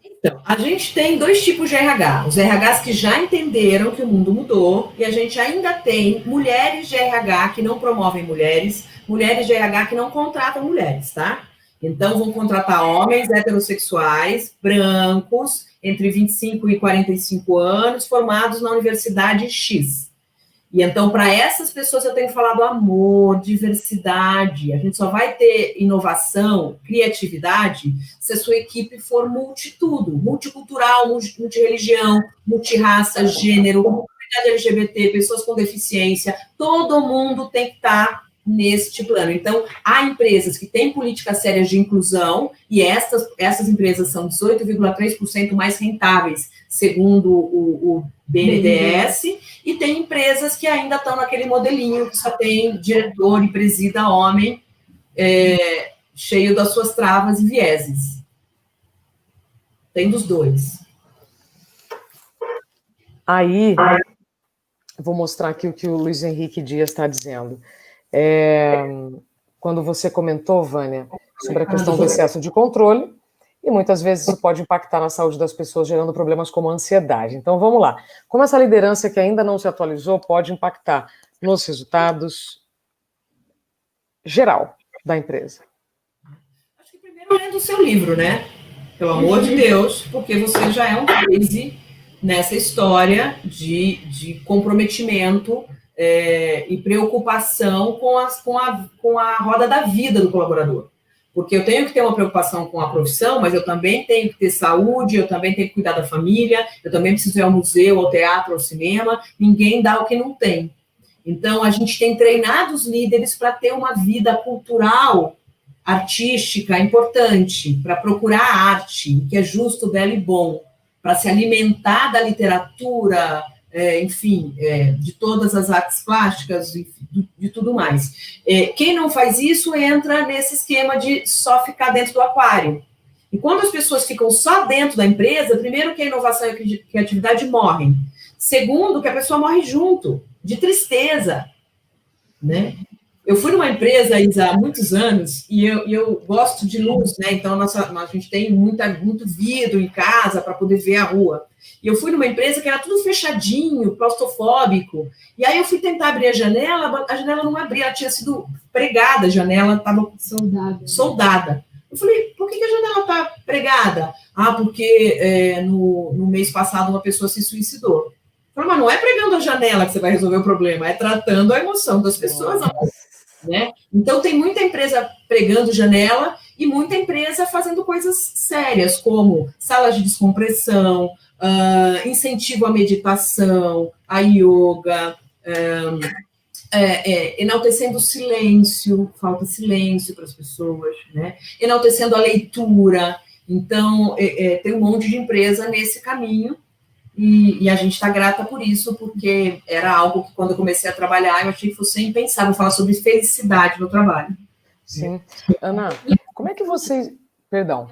Speaker 2: Então, a gente tem 2 tipos de RH. Os RHs que já entenderam que o mundo mudou, e a gente ainda tem mulheres de RH que não promovem mulheres de RH que não contratam mulheres, tá? Então, vão contratar homens heterossexuais, brancos, entre 25 e 45 anos, formados na Universidade X. E então, para essas pessoas, eu tenho falado amor, diversidade. A gente só vai ter inovação, criatividade, se a sua equipe for multitudo, multicultural, multireligião, multirraça, gênero, comunidade LGBT, pessoas com deficiência. Todo mundo tem que estar neste plano. Então, há empresas que têm políticas sérias de inclusão, e essas empresas são 18,3% mais rentáveis, segundo o BNDES, e tem empresas que ainda estão naquele modelinho que só tem diretor e presida homem, cheio das suas travas e vieses. Tem dos dois.
Speaker 1: Aí, vou mostrar aqui o que o Luiz Henrique Dias está dizendo. Quando você comentou, Vânia, sobre a questão do excesso de controle, e muitas vezes isso pode impactar na saúde das pessoas, gerando problemas como ansiedade. Então, vamos lá. Como essa liderança que ainda não se atualizou pode impactar nos resultados geral da empresa?
Speaker 2: Acho que primeiro lendo o seu livro, né? Pelo amor de Deus, porque você já é um case nessa história de comprometimento e preocupação com a roda da vida do colaborador. Porque eu tenho que ter uma preocupação com a profissão, mas eu também tenho que ter saúde, eu também tenho que cuidar da família, eu também preciso ir ao museu, ao teatro, ao cinema. Ninguém dá o que não tem. Então, a gente tem treinado os líderes para ter uma vida cultural, artística, importante, para procurar arte, que é justo, belo e bom, para se alimentar da literatura, enfim, de todas as artes plásticas, de tudo mais. Quem não faz isso entra nesse esquema de só ficar dentro do aquário. E quando as pessoas ficam só dentro da empresa, primeiro que a inovação e a criatividade morrem. Segundo, que a pessoa morre junto, de tristeza, né? Eu fui numa empresa, Isa, há muitos anos, e eu gosto de luz, né? Então, a gente tem muito vidro em casa para poder ver a rua. E eu fui numa empresa que era tudo fechadinho, claustrofóbico. E aí eu fui tentar abrir a janela não abria, ela tinha sido pregada, a janela estava soldada. Eu falei, por que a janela está pregada? Porque no mês passado uma pessoa se suicidou. Eu falei, mas não é pregando a janela que você vai resolver o problema, é tratando a emoção das pessoas. Né? Então, tem muita empresa pregando janela e muita empresa fazendo coisas sérias, como salas de descompressão, incentivo à meditação, a yoga, enaltecendo o silêncio, falta silêncio para as pessoas, né? Enaltecendo a leitura. Então, tem um monte de empresa nesse caminho. E a gente está grata por isso, porque era algo que, quando eu comecei a trabalhar, eu achei que fosse impensável falar sobre felicidade no trabalho.
Speaker 1: Sim. Ana, como é que vocês... Perdão.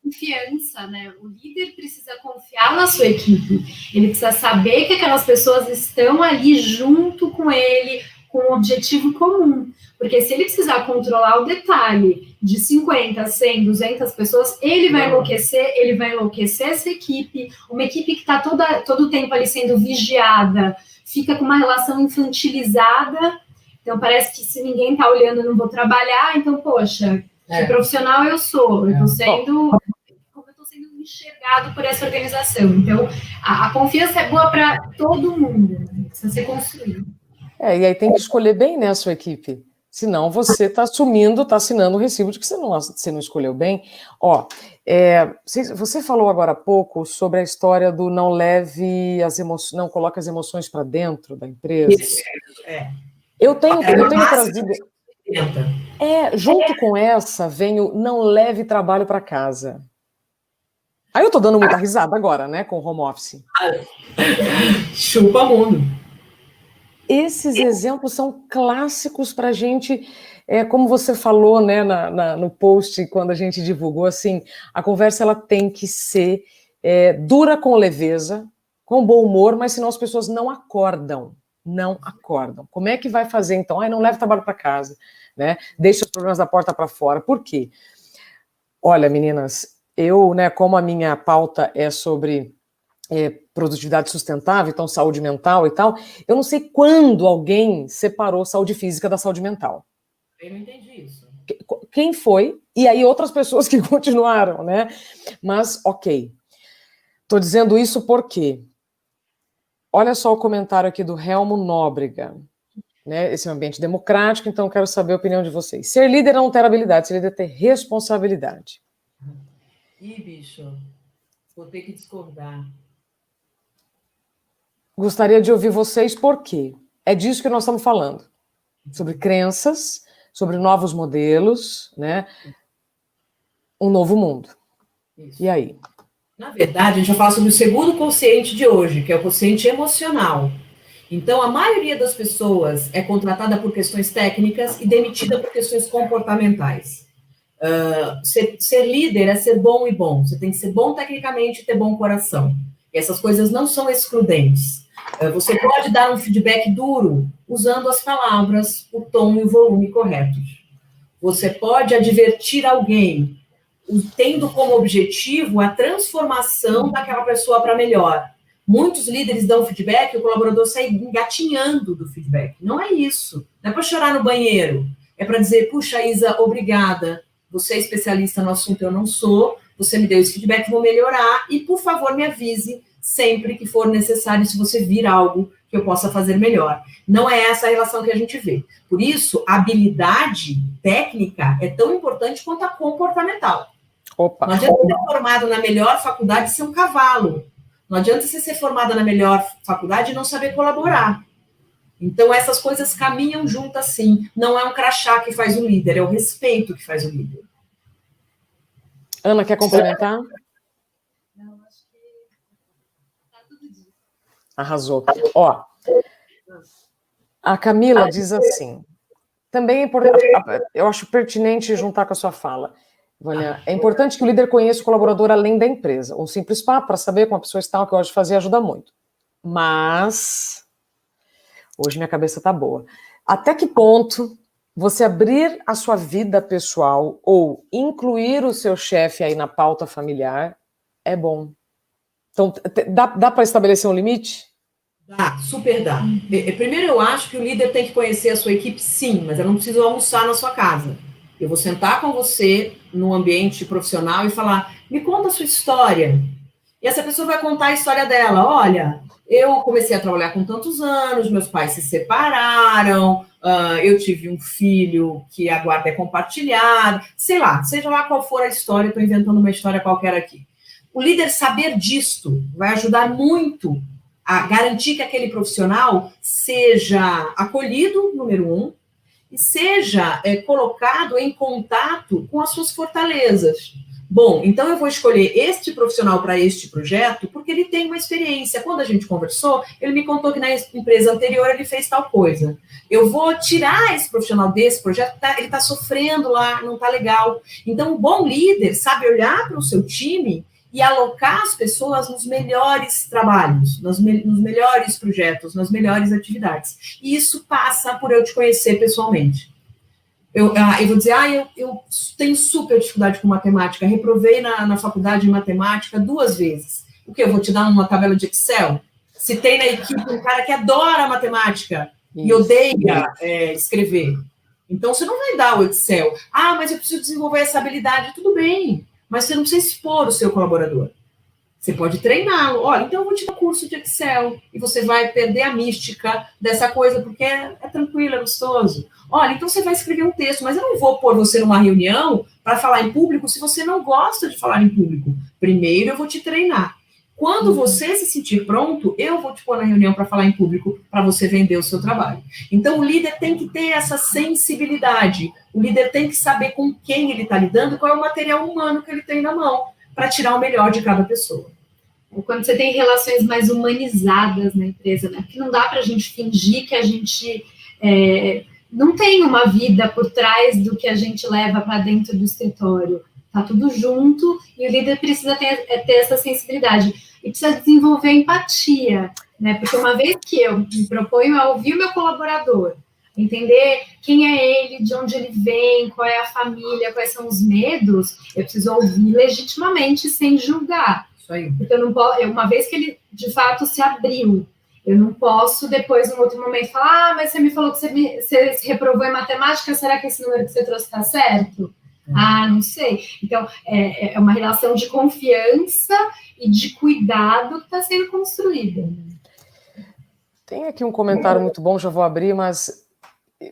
Speaker 3: Confiança, né? O líder precisa confiar na sua equipe. Ele precisa saber que aquelas pessoas estão ali junto com ele, com um objetivo comum. Porque se ele precisar controlar o detalhe de 50, 100, 200 pessoas, ele vai enlouquecer essa equipe, uma equipe que está todo o tempo ali sendo vigiada, fica com uma relação infantilizada, então parece que se ninguém está olhando, eu não vou trabalhar, então, poxa, que profissional eu sou, eu estou sendo enxergado por essa organização. Então, a confiança é boa para todo mundo, precisa ser construída.
Speaker 1: E aí tem que escolher bem, né, a sua equipe. Senão você está assinando o recibo de que você não escolheu bem. Você falou agora há pouco sobre a história do não coloque as emoções para dentro da empresa.
Speaker 2: Isso,
Speaker 1: Eu tenho trazido... junto com essa vem o não leve trabalho para casa. Aí eu estou dando muita risada agora, né, com o home office.
Speaker 2: Chupa mundo.
Speaker 1: Esses exemplos são clássicos para a gente, como você falou, né, no post, quando a gente divulgou, assim, a conversa ela tem que ser dura com leveza, com bom humor, mas senão as pessoas não acordam. Como é que vai fazer, então? Não leve trabalho para casa, né? Deixa os problemas da porta para fora. Por quê? Olha, meninas, eu, né, como a minha pauta é sobre... produtividade sustentável, então saúde mental e tal, eu não sei quando alguém separou saúde física da saúde mental.
Speaker 2: Eu não entendi isso.
Speaker 1: Quem foi? E aí outras pessoas que continuaram, né? Mas, ok. Estou dizendo isso porque, olha só o comentário aqui do Helmo Nóbrega, né? Esse é um ambiente democrático, então eu quero saber a opinião de vocês. Ser líder é não ter habilidade, ser líder é ter responsabilidade.
Speaker 2: Bicho, vou ter que discordar.
Speaker 1: Gostaria de ouvir vocês por quê. É disso que nós estamos falando. sobre crenças, sobre novos modelos, né? Um novo mundo.
Speaker 2: Isso.
Speaker 1: E aí?
Speaker 2: Na verdade, a gente vai falar sobre o segundo consciente de hoje, que é o consciente emocional. Então, a maioria das pessoas é contratada por questões técnicas e demitida por questões comportamentais. Ser líder é ser bom e bom. Você tem que ser bom tecnicamente e ter bom coração. E essas coisas não são excludentes. Você pode dar um feedback duro usando as palavras, o tom e o volume corretos. Você pode advertir alguém tendo como objetivo a transformação daquela pessoa para melhor. Muitos líderes dão feedback e o colaborador sai engatinhando do feedback. Não é isso. Não é para chorar no banheiro. É para dizer, puxa, Isa, obrigada. Você é especialista no assunto, eu não sou. Você me deu esse feedback, vou melhorar. E, por favor, me avise sempre que for necessário, se você vir algo que eu possa fazer melhor. Não é essa a relação que a gente vê. Por isso, a habilidade técnica é tão importante quanto a comportamental.
Speaker 1: Opa.
Speaker 2: Não adianta ser formado na melhor faculdade e ser um cavalo. Não adianta você ser formada na melhor faculdade e não saber colaborar. Então, essas coisas caminham juntas, sim. Não é um crachá que faz o líder, é o respeito que faz o líder.
Speaker 1: Ana, quer complementar?
Speaker 3: Não, acho que tá tudo dito.
Speaker 1: Arrasou. Ó, a Camila diz assim, também é importante, eu acho pertinente juntar com a sua fala, Vânia, é importante que o líder conheça o colaborador além da empresa. Um simples papo para saber como a pessoa está, o que eu gosto de fazer, ajuda muito. Mas, hoje minha cabeça está boa. Até que ponto você abrir a sua vida pessoal ou incluir o seu chefe aí na pauta familiar é bom? Então, dá para estabelecer um limite?
Speaker 2: Dá, super dá. Primeiro, eu acho que o líder tem que conhecer a sua equipe, sim, mas eu não preciso almoçar na sua casa. Eu vou sentar com você no ambiente profissional e falar, me conta a sua história. E essa pessoa vai contar a história dela. Olha, eu comecei a trabalhar com tantos anos, meus pais se separaram, eu tive um filho que a guarda é compartilhada, sei lá, seja lá qual for a história, estou inventando uma história qualquer aqui. O líder saber disto vai ajudar muito a garantir que aquele profissional seja acolhido, número um, e seja colocado em contato com as suas fortalezas. Bom, então eu vou escolher este profissional para este projeto porque ele tem uma experiência. Quando a gente conversou, ele me contou que na empresa anterior ele fez tal coisa. Eu vou tirar esse profissional desse projeto, ele está sofrendo lá, não está legal. Então, o bom líder sabe olhar para o seu time e alocar as pessoas nos melhores trabalhos, nos melhores projetos, nas melhores atividades. E isso passa por eu te conhecer pessoalmente. Eu vou dizer, eu tenho super dificuldade com matemática, reprovei na faculdade de matemática 2 vezes. O que? Eu vou te dar uma tabela de Excel? Se tem na equipe um cara que adora matemática e odeia escrever. Então, você não vai dar o Excel. Ah, mas eu preciso desenvolver essa habilidade. Tudo bem, mas você não precisa expor o seu colaborador. Você pode treiná-lo. Olha, então eu vou te dar um curso de Excel e você vai perder a mística dessa coisa, porque é tranquilo, é gostoso. Olha, então você vai escrever um texto, mas eu não vou pôr você numa reunião para falar em público se você não gosta de falar em público. Primeiro eu vou te treinar. Quando você se sentir pronto, eu vou te pôr na reunião para falar em público, para você vender o seu trabalho. Então, o líder tem que ter essa sensibilidade. O líder tem que saber com quem ele está lidando e qual é o material humano que ele tem na mão, para tirar o melhor de cada pessoa.
Speaker 3: Quando você tem relações mais humanizadas na empresa, né? Porque não dá para a gente fingir que a gente não tem uma vida por trás do que a gente leva para dentro do escritório. Tá tudo junto e o líder precisa ter essa sensibilidade e precisa desenvolver empatia, né? Porque uma vez que eu me proponho a ouvir o meu colaborador, entender quem é ele, de onde ele vem, qual é a família, quais são os medos, eu preciso ouvir legitimamente sem julgar.
Speaker 2: Isso aí.
Speaker 3: Porque eu não posso, uma vez que ele de fato se abriu, eu não posso depois, num outro momento, falar, mas você me falou que você se reprovou em matemática, será que esse número que você trouxe está certo? Não sei. Então, é uma relação de confiança e de cuidado que está sendo construída.
Speaker 1: Tem aqui um comentário muito bom, já vou abrir, mas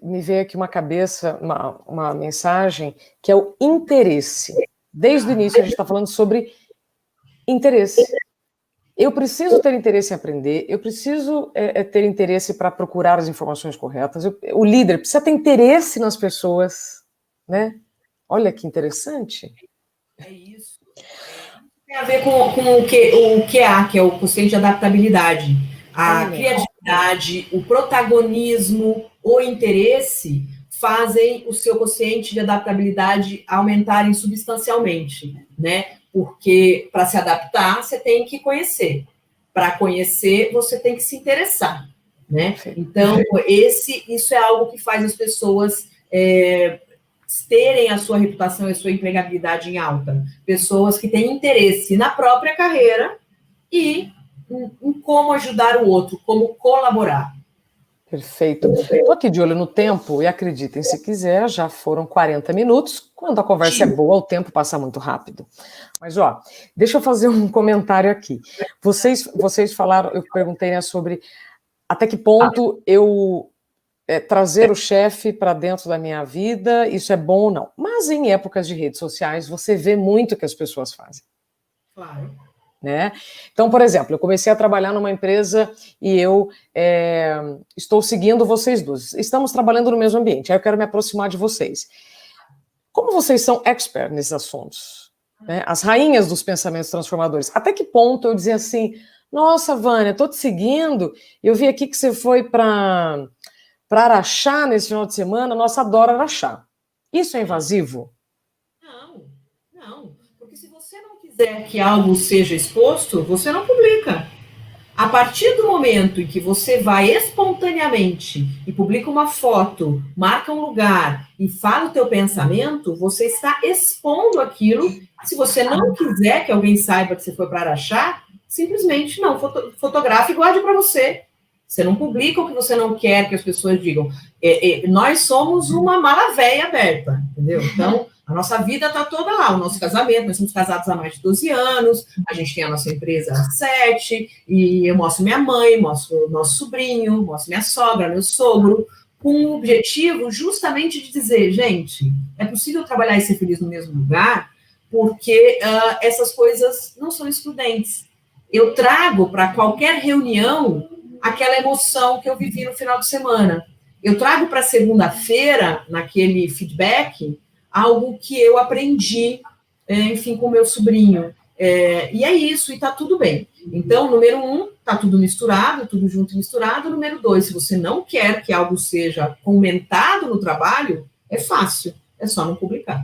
Speaker 1: me veio aqui uma mensagem, que é o interesse. Desde o início a gente está falando sobre interesse. Eu preciso ter interesse em aprender, eu preciso ter interesse para procurar as informações corretas. O líder precisa ter interesse nas pessoas, né? Olha que interessante.
Speaker 2: É isso. Tem a ver com o QA, que é o quociente de adaptabilidade. A criatividade, o protagonismo, o interesse fazem o seu quociente de adaptabilidade aumentarem substancialmente, né? Porque para se adaptar, você tem que conhecer. Para conhecer, você tem que se interessar, né? Então, isso é algo que faz as pessoas terem a sua reputação e a sua empregabilidade em alta. Pessoas que têm interesse na própria carreira e em como ajudar o outro, como colaborar.
Speaker 1: Perfeito. Estou aqui de olho no tempo e acreditem, se quiser, já foram 40 minutos. Quando a conversa é boa, o tempo passa muito rápido. Mas, ó, deixa eu fazer um comentário aqui. Vocês falaram, eu perguntei, né, sobre até que ponto eu trazer o chefe para dentro da minha vida, isso é bom ou não. Mas em épocas de redes sociais, você vê muito o que as pessoas fazem.
Speaker 2: Claro.
Speaker 1: Né? Então, por exemplo, eu comecei a trabalhar numa empresa e eu estou seguindo vocês duas. Estamos trabalhando no mesmo ambiente, aí eu quero me aproximar de vocês. Como vocês são expert nesses assuntos, né? As rainhas dos pensamentos transformadores, até que ponto eu dizer assim, nossa, Vânia, estou te seguindo, eu vi aqui que você foi para Araxá nesse final de semana, nossa, adoro Araxá. Isso é invasivo?
Speaker 2: Não. Porque se você não quiser que algo seja exposto, você não publica. A partir do momento em que você vai espontaneamente e publica uma foto, marca um lugar e fala o teu pensamento, você está expondo aquilo. Se você não quiser que alguém saiba que você foi para Araxá, simplesmente não, fotografe e guarde para você. Você não publica o que você não quer que as pessoas digam. Nós somos uma mala véia aberta, entendeu? Então, a nossa vida está toda lá, o nosso casamento, nós somos casados há mais de 12 anos, a gente tem a nossa empresa há 7, e eu mostro minha mãe, mostro nosso sobrinho, mostro minha sogra, meu sogro, com o objetivo justamente de dizer, gente, é possível trabalhar e ser feliz no mesmo lugar, porque essas coisas não são excludentes. Eu trago para qualquer reunião aquela emoção que eu vivi no final de semana. Eu trago para segunda-feira, naquele feedback, algo que eu aprendi, enfim, com meu sobrinho. E é isso, e está tudo bem. Então, número 1, está tudo misturado, tudo junto e misturado. Número 2, se você não quer que algo seja comentado no trabalho, é fácil, é só não publicar.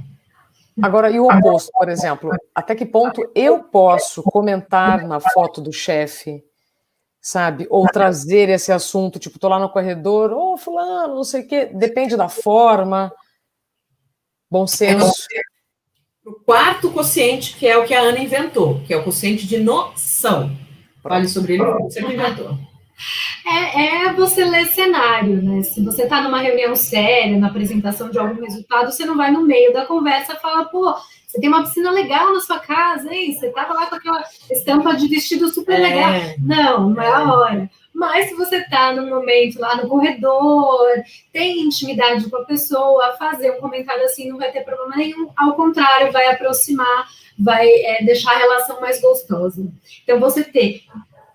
Speaker 1: Agora, e o oposto, por exemplo, até que ponto eu posso comentar na foto do chefe, sabe? Ou trazer esse assunto, tipo, tô lá no corredor, ô, fulano, não sei o quê, depende da forma, bom senso.
Speaker 2: O quarto quociente, que é o que a Ana inventou, que é o quociente de noção. Fale sobre ele, você que inventou.
Speaker 3: Você ler cenário, né? Se você está numa reunião séria, na apresentação de algum resultado, você não vai no meio da conversa e fala, pô, você tem uma piscina legal na sua casa, hein? Você estava lá com aquela estampa de vestido super legal. Não é a hora. Mas se você está no momento lá no corredor, tem intimidade com a pessoa, fazer um comentário assim não vai ter problema nenhum. Ao contrário, vai aproximar, vai deixar a relação mais gostosa. Então, você ter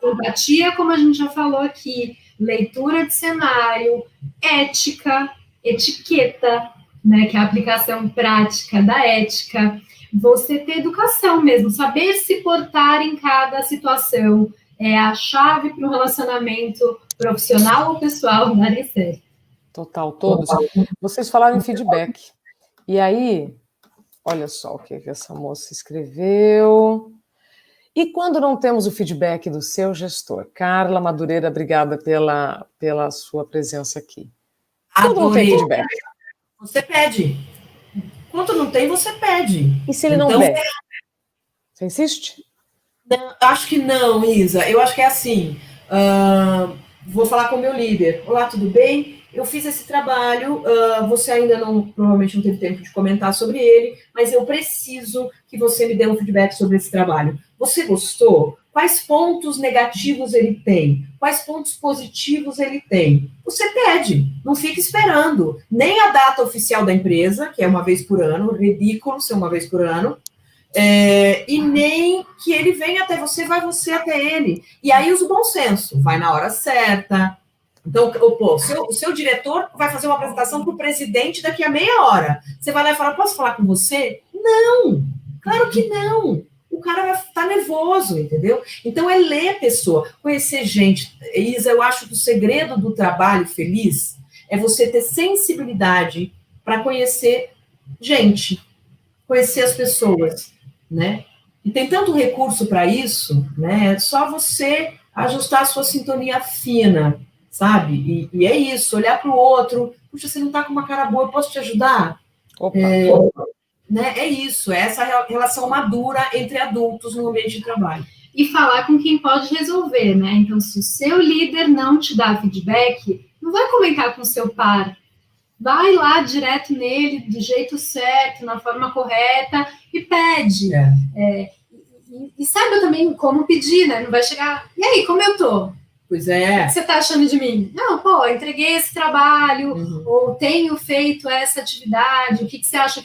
Speaker 3: empatia, como a gente já falou aqui, leitura de cenário, ética, etiqueta, né, que é a aplicação prática da ética, você ter educação mesmo, saber se portar em cada situação, é a chave para o relacionamento profissional ou pessoal darem certo.
Speaker 1: Total, todos. Vocês falaram em feedback. E aí, olha só o que essa moça escreveu. E quando não temos o feedback do seu gestor? Carla Madureira, obrigada pela sua presença aqui. Quando não tem feedback?
Speaker 2: Você pede. Quando não tem, você pede.
Speaker 1: E se ele não der? Você insiste?
Speaker 2: Não, acho que não, Isa. Eu acho que é assim. Vou falar com o meu líder. Olá, tudo bem? Eu fiz esse trabalho, você ainda provavelmente não teve tempo de comentar sobre ele, mas eu preciso que você me dê um feedback sobre esse trabalho. Você gostou? Quais pontos negativos ele tem? Quais pontos positivos ele tem? Você pede, não fica esperando. Nem a data oficial da empresa, que é uma vez por ano, ridículo ser uma vez por ano, e nem que ele venha até você, vai você até ele. E aí usa o bom senso, vai na hora certa. Então, o seu diretor vai fazer uma apresentação para o presidente daqui a meia hora. Você vai lá e fala, posso falar com você? Não, claro que não. O cara vai estar nervoso, entendeu? Então, é ler a pessoa, conhecer gente. Isa, eu acho que o segredo do trabalho feliz é você ter sensibilidade para conhecer gente, conhecer as pessoas, né? E tem tanto recurso para isso, né? É só você ajustar a sua sintonia fina, sabe? E é isso, olhar para o outro. Puxa, você não está com uma cara boa, eu posso te ajudar?
Speaker 1: Opa.
Speaker 2: Né? É isso, é essa relação madura entre adultos no ambiente de trabalho.
Speaker 3: E falar com quem pode resolver, né? Então, se o seu líder não te dá feedback, não vai comentar com o seu par. Vai lá direto nele, do jeito certo, na forma correta, e pede. E saiba também como pedir, né? Não vai chegar, e aí, como eu tô?
Speaker 2: Pois é.
Speaker 3: O que você tá achando de mim? Não, pô, entreguei esse trabalho, ou tenho feito essa atividade, o que você acha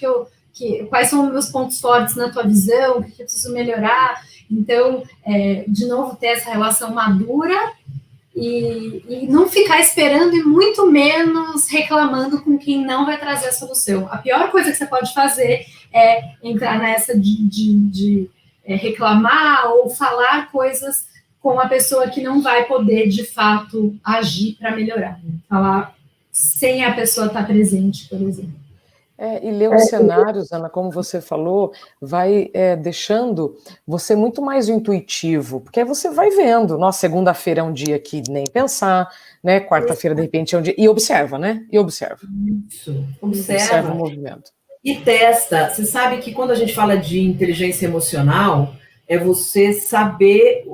Speaker 3: quais são os meus pontos fortes na tua visão, o que eu preciso melhorar? Então, de novo, ter essa relação madura e não ficar esperando e muito menos reclamando com quem não vai trazer a solução. A pior coisa que você pode fazer é entrar nessa de reclamar ou falar coisas com a pessoa que não vai poder, de fato, agir para melhorar. Falar sem a pessoa estar presente, por exemplo.
Speaker 1: E ler os cenários, Ana, como você falou, vai deixando você muito mais intuitivo, porque aí você vai vendo, nossa, segunda-feira é um dia que nem pensar, né? Quarta-feira, de repente, é um dia... E observa, né? E observa.
Speaker 2: Isso, observa
Speaker 1: o movimento.
Speaker 2: E testa. Você sabe que quando a gente fala de inteligência emocional, é você saber,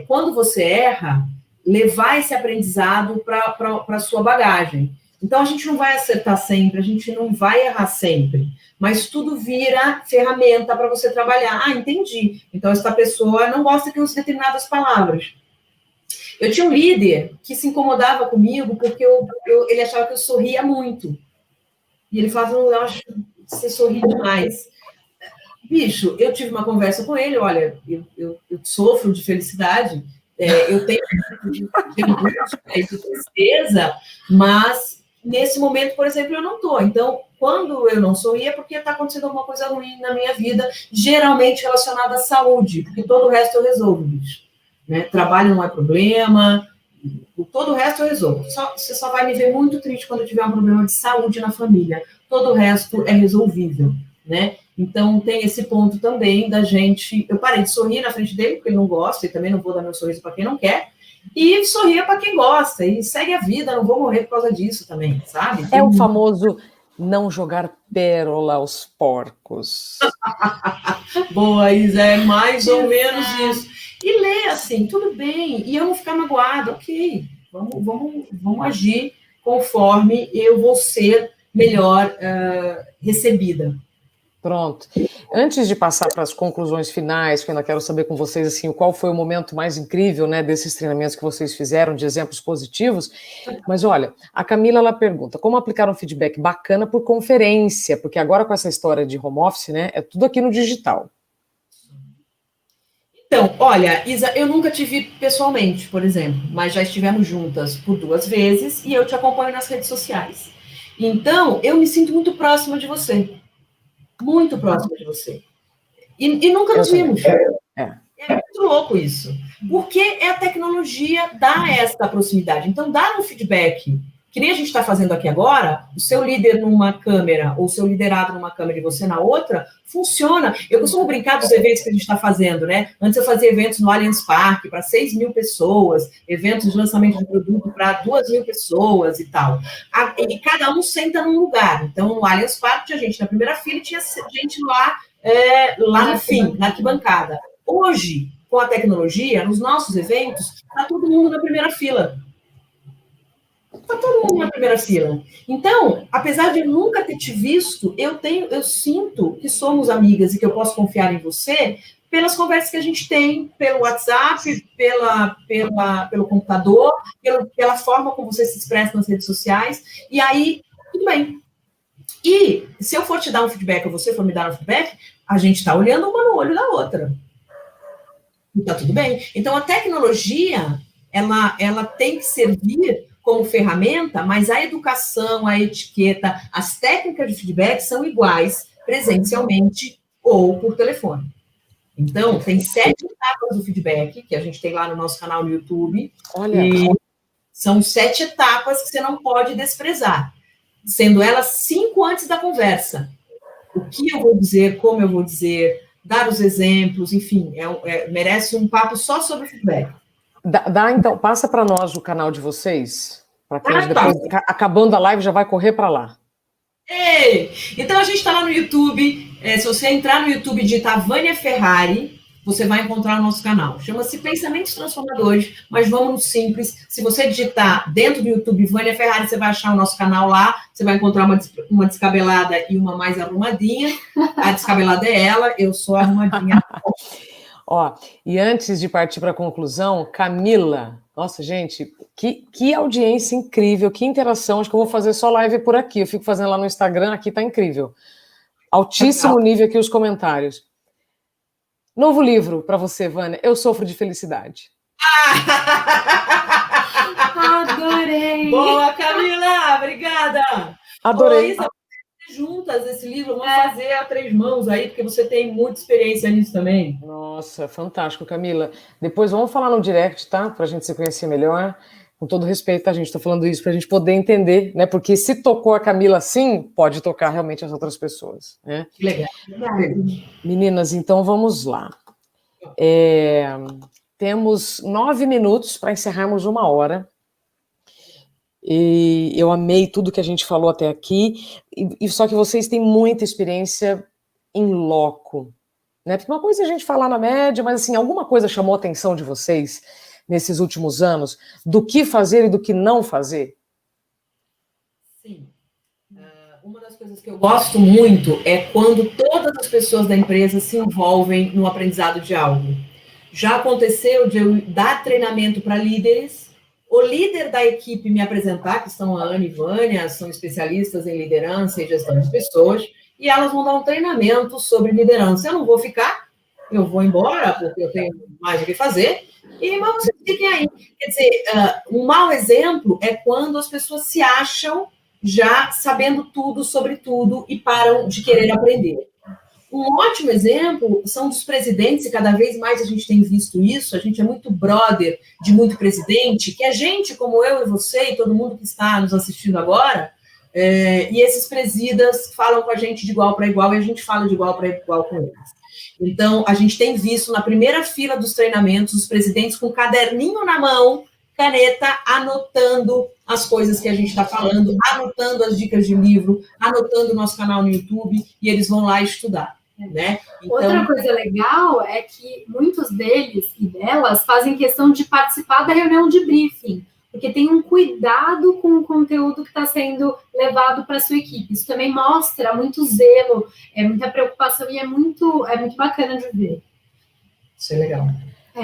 Speaker 2: quando você erra, levar esse aprendizado para a sua bagagem. Então, a gente não vai acertar sempre, a gente não vai errar sempre, mas tudo vira ferramenta para você trabalhar. Ah, entendi. Então, essa pessoa não gosta que eu use determinadas palavras. Eu tinha um líder que se incomodava comigo porque ele achava que eu sorria muito. E ele falava, eu acho que você sorri demais. Bicho, eu tive uma conversa com ele, olha, eu sofro de felicidade, eu tenho de tristeza, mas nesse momento, por exemplo, eu não estou. Então, quando eu não sorri, é porque está acontecendo alguma coisa ruim na minha vida, geralmente relacionada à saúde, porque todo o resto eu resolvo, bicho. Né? Trabalho não é problema, todo o resto eu resolvo. Você só vai me ver muito triste quando eu tiver um problema de saúde na família. Todo o resto é resolvível, né? Então, tem esse ponto também da gente... Eu parei de sorrir na frente dele, porque ele não gosta, e também não vou dar meu sorriso para quem não quer, e sorria para quem gosta, e segue a vida, não vou morrer por causa disso também, sabe?
Speaker 1: É o famoso não jogar pérola aos porcos.
Speaker 2: Boa, Isa, é mais ou menos isso. E ler assim, tudo bem, e eu não ficar magoada, ok, vamos agir conforme eu vou ser melhor recebida.
Speaker 1: Pronto. Antes de passar para as conclusões finais, que eu ainda quero saber com vocês assim, qual foi o momento mais incrível, né, desses treinamentos que vocês fizeram, de exemplos positivos, mas olha, a Camila, ela pergunta, como aplicar um feedback bacana por conferência, porque agora com essa história de home office, né, é tudo aqui no digital.
Speaker 2: Então, olha, Isa, eu nunca te vi pessoalmente, por exemplo, mas já estivemos juntas por 2 vezes e eu te acompanho nas redes sociais. Então, eu me sinto muito próxima de você. Muito próxima de você. E nunca nos vimos. É muito louco isso. Porque a tecnologia dá essa proximidade. Então, dá um feedback. Que nem a gente está fazendo aqui agora, o seu líder numa câmera, ou o seu liderado numa câmera e você na outra, funciona. Eu costumo brincar dos eventos que a gente está fazendo, né? Antes eu fazia eventos no Allianz Parque para 6.000 pessoas, eventos de lançamento de produto para 2.000 pessoas e tal. E cada um senta num lugar. Então, no Allianz Parque tinha gente na primeira fila e tinha gente lá no fim, na arquibancada. Hoje, com a tecnologia, nos nossos eventos, está todo mundo na primeira fila. Está todo mundo na primeira fila. Então, apesar de eu nunca ter te visto, eu sinto que somos amigas e que eu posso confiar em você pelas conversas que a gente tem, pelo WhatsApp, pelo computador, pela forma como você se expressa nas redes sociais. E aí, tudo bem. E se eu for te dar um feedback ou você for me dar um feedback, a gente está olhando uma no olho da outra. E tá tudo bem. Então, a tecnologia, ela tem que servir como ferramenta, mas a educação, a etiqueta, as técnicas de feedback são iguais presencialmente ou por telefone. Então, tem 7 etapas do feedback, que a gente tem lá no nosso canal no YouTube.
Speaker 1: Olha.
Speaker 2: E são 7 etapas que você não pode desprezar, sendo elas 5 antes da conversa. O que eu vou dizer, como eu vou dizer, dar os exemplos, enfim, merece um papo só sobre feedback.
Speaker 1: Então, passa para nós o canal de vocês, para quem depois, acabando a live, já vai correr para lá.
Speaker 2: Ei! Então, a gente está lá no YouTube. Se você entrar no YouTube e digitar Vânia Ferrari, você vai encontrar o nosso canal. Chama-se Pensamentos Transformadores, mas vamos no simples. Se você digitar dentro do YouTube Vânia Ferrari, você vai achar o nosso canal lá. Você vai encontrar uma descabelada e uma mais arrumadinha. A descabelada é ela, eu sou a arrumadinha.
Speaker 1: Ó, e antes de partir para a conclusão, Camila, nossa, gente, que audiência incrível, que interação. Acho que eu vou fazer só live por aqui. Eu fico fazendo lá no Instagram, aqui tá incrível. Altíssimo nível aqui os comentários. Novo livro para você, Vânia. Eu sofro de felicidade.
Speaker 3: Adorei!
Speaker 2: Boa, Camila! Obrigada!
Speaker 1: Adorei.
Speaker 2: Ô, juntas esse livro, vamos fazer a 3 mãos aí, porque você tem muita experiência nisso também.
Speaker 1: Nossa, fantástico, Camila. Depois vamos falar no direct, tá? Para a gente se conhecer melhor. Com todo respeito, a gente está falando isso para a gente poder entender, né? Porque se tocou a Camila assim, pode tocar realmente as outras pessoas, né?
Speaker 2: Que legal.
Speaker 1: Meninas, então vamos lá. Temos 9 minutos para encerrarmos 1 hora. E eu amei tudo que a gente falou até aqui, e só que vocês têm muita experiência em loco, né? Porque uma coisa é a gente falar na média, mas assim, alguma coisa chamou a atenção de vocês nesses últimos anos, do que fazer e do que não fazer?
Speaker 2: Sim. Uma das coisas que eu gosto muito é quando todas as pessoas da empresa se envolvem no aprendizado de algo. Já aconteceu de eu dar treinamento para líderes, o líder da equipe me apresentar, que são a Ana e Vânia, são especialistas em liderança e gestão de pessoas, e elas vão dar um treinamento sobre liderança. Eu não vou ficar, eu vou embora, porque eu tenho mais o que fazer, mas vocês fiquem aí. Quer dizer, um mau exemplo é quando as pessoas se acham já sabendo tudo sobre tudo e param de querer aprender. Um ótimo exemplo são dos presidentes, e cada vez mais a gente tem visto isso, a gente é muito brother de muito presidente, que é gente como eu e você e todo mundo que está nos assistindo agora, e esses presidas falam com a gente de igual para igual e a gente fala de igual para igual com eles. Então, a gente tem visto na primeira fila dos treinamentos os presidentes com caderninho na mão, caneta, anotando as coisas que a gente está falando, anotando as dicas de livro, anotando o nosso canal no YouTube, e eles vão lá estudar. Né? Então...
Speaker 3: Outra coisa legal é que muitos deles e delas fazem questão de participar da reunião de briefing, porque tem um cuidado com o conteúdo que está sendo levado para a sua equipe. Isso também mostra muito zelo, muita preocupação, e é muito bacana de ver.
Speaker 2: Isso é legal.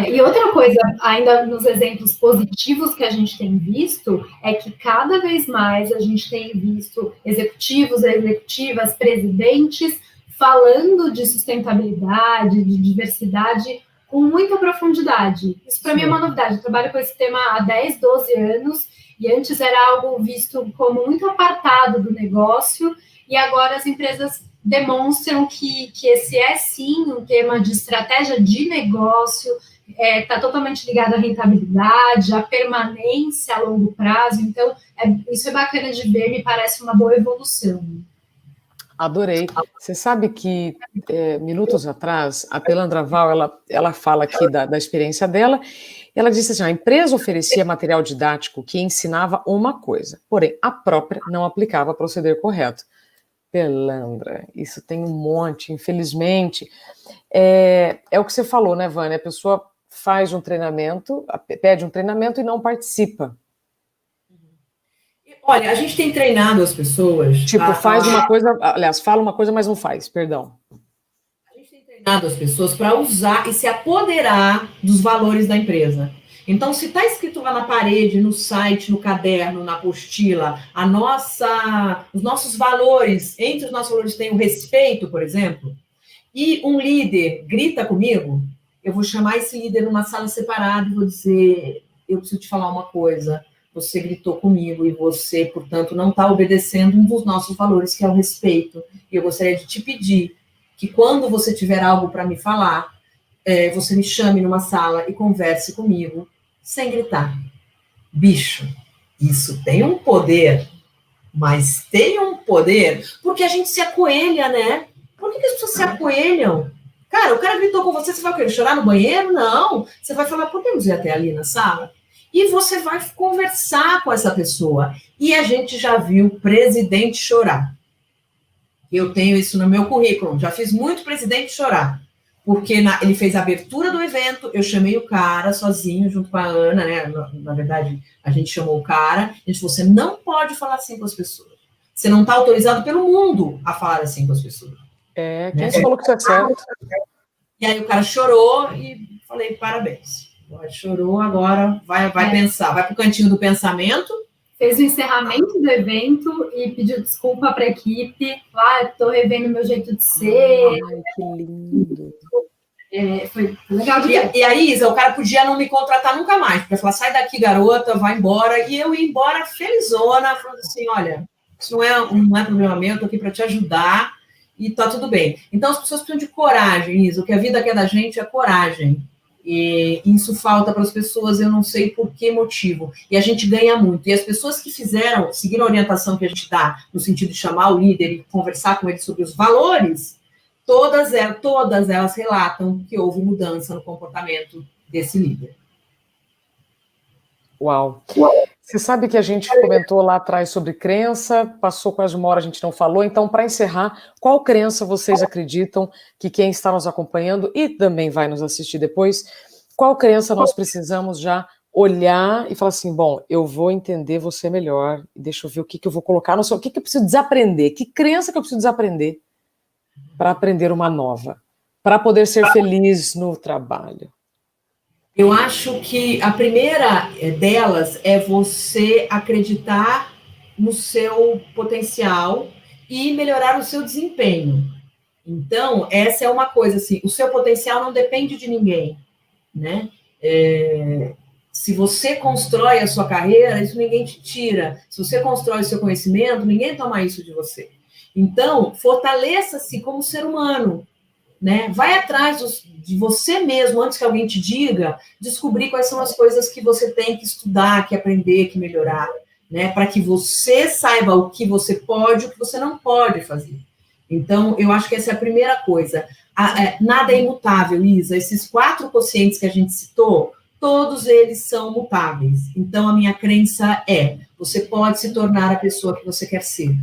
Speaker 3: E outra coisa, ainda nos exemplos positivos que a gente tem visto, é que cada vez mais a gente tem visto executivos, executivas, presidentes falando de sustentabilidade, de diversidade, com muita profundidade. Isso para mim é uma novidade. Eu trabalho com esse tema há 10, 12 anos, e antes era algo visto como muito apartado do negócio, e agora as empresas demonstram que esse é sim um tema de estratégia de negócio, está totalmente ligado à rentabilidade, à permanência a longo prazo. Então, isso é bacana de ver, me parece uma boa evolução.
Speaker 1: Adorei. Você sabe que minutos atrás, a Pelandra Val, ela fala aqui da experiência dela, ela disse assim, a empresa oferecia material didático que ensinava uma coisa, porém a própria não aplicava o proceder correto. Pelandra, isso tem um monte, infelizmente. É o que você falou, né, Vânia? A pessoa faz um treinamento, pede um treinamento e não participa.
Speaker 2: Olha, a gente tem treinado as pessoas...
Speaker 1: Tipo, faz uma coisa... Aliás, fala uma coisa, mas não faz, perdão.
Speaker 2: A gente tem treinado as pessoas para usar e se apoderar dos valores da empresa. Então, se está escrito lá na parede, no site, no caderno, na apostila, os nossos valores, entre os nossos valores tem o respeito, por exemplo, e um líder grita comigo, eu vou chamar esse líder numa sala separada e vou dizer, eu preciso te falar uma coisa, você gritou comigo e você, portanto, não está obedecendo um dos nossos valores, que é o respeito. E eu gostaria de te pedir que quando você tiver algo para me falar, você me chame numa sala e converse comigo, sem gritar. Bicho, isso tem um poder, mas tem um poder, porque a gente se acoelha, né? Por que as pessoas se acoelham? Cara, o cara gritou com você, você vai querer chorar no banheiro? Não. Você vai falar, podemos ir até ali na sala? E você vai conversar com essa pessoa. E a gente já viu presidente chorar. Eu tenho isso no meu currículo. Já fiz muito presidente chorar. Porque ele fez a abertura do evento, eu chamei o cara sozinho, junto com a Ana, né? Na verdade, a gente chamou o cara. A gente falou, você não pode falar assim com as pessoas. Você não está autorizado pelo mundo a falar assim com as pessoas.
Speaker 1: Quem falou que isso é certo?
Speaker 2: E aí o cara chorou e falei, parabéns. Chorou, agora vai pensar, vai para o cantinho do pensamento.
Speaker 3: Fez o encerramento do evento e pediu desculpa para a equipe. Estou revendo meu jeito de ser.
Speaker 1: Ai, que lindo.
Speaker 3: Foi legal.
Speaker 2: E aí, Isa, o cara podia não me contratar nunca mais, porque falar, sai daqui, garota, vai embora. E eu ia embora felizona, falando assim, olha, isso não é problema meu, eu estou aqui para te ajudar e tá tudo bem. Então, as pessoas precisam de coragem, Isa. O que a vida quer da gente é coragem. E isso falta para as pessoas, eu não sei por que motivo. E a gente ganha muito. E as pessoas que seguiram a orientação que a gente dá, no sentido de chamar o líder e conversar com ele sobre os valores, todas elas relatam que houve mudança no comportamento desse líder.
Speaker 1: Uau! Você sabe que a gente comentou lá atrás sobre crença, passou quase uma hora, a gente não falou. Então, para encerrar, qual crença vocês acreditam que quem está nos acompanhando e também vai nos assistir depois, qual crença nós precisamos já olhar e falar assim, bom, eu vou entender você melhor, deixa eu ver o que eu vou colocar no seu, o que eu preciso desaprender, que crença que eu preciso desaprender para aprender uma nova, para poder ser feliz no trabalho.
Speaker 2: Eu acho que a primeira delas é você acreditar no seu potencial e melhorar o seu desempenho. Então, essa é uma coisa assim, o seu potencial não depende de ninguém, né? Se você constrói a sua carreira, isso ninguém te tira. Se você constrói o seu conhecimento, ninguém toma isso de você. Então, fortaleça-se como ser humano. Né? Vai atrás de você mesmo, antes que alguém te diga, descobrir quais são as coisas que você tem que estudar, que aprender, que melhorar, né? Para que você saiba o que você pode e o que você não pode fazer. Então, eu acho que essa é a primeira coisa. Nada é imutável, Isa. Esses 4 quocientes que a gente citou, todos eles são mutáveis. Então, a minha crença você pode se tornar a pessoa que você quer ser.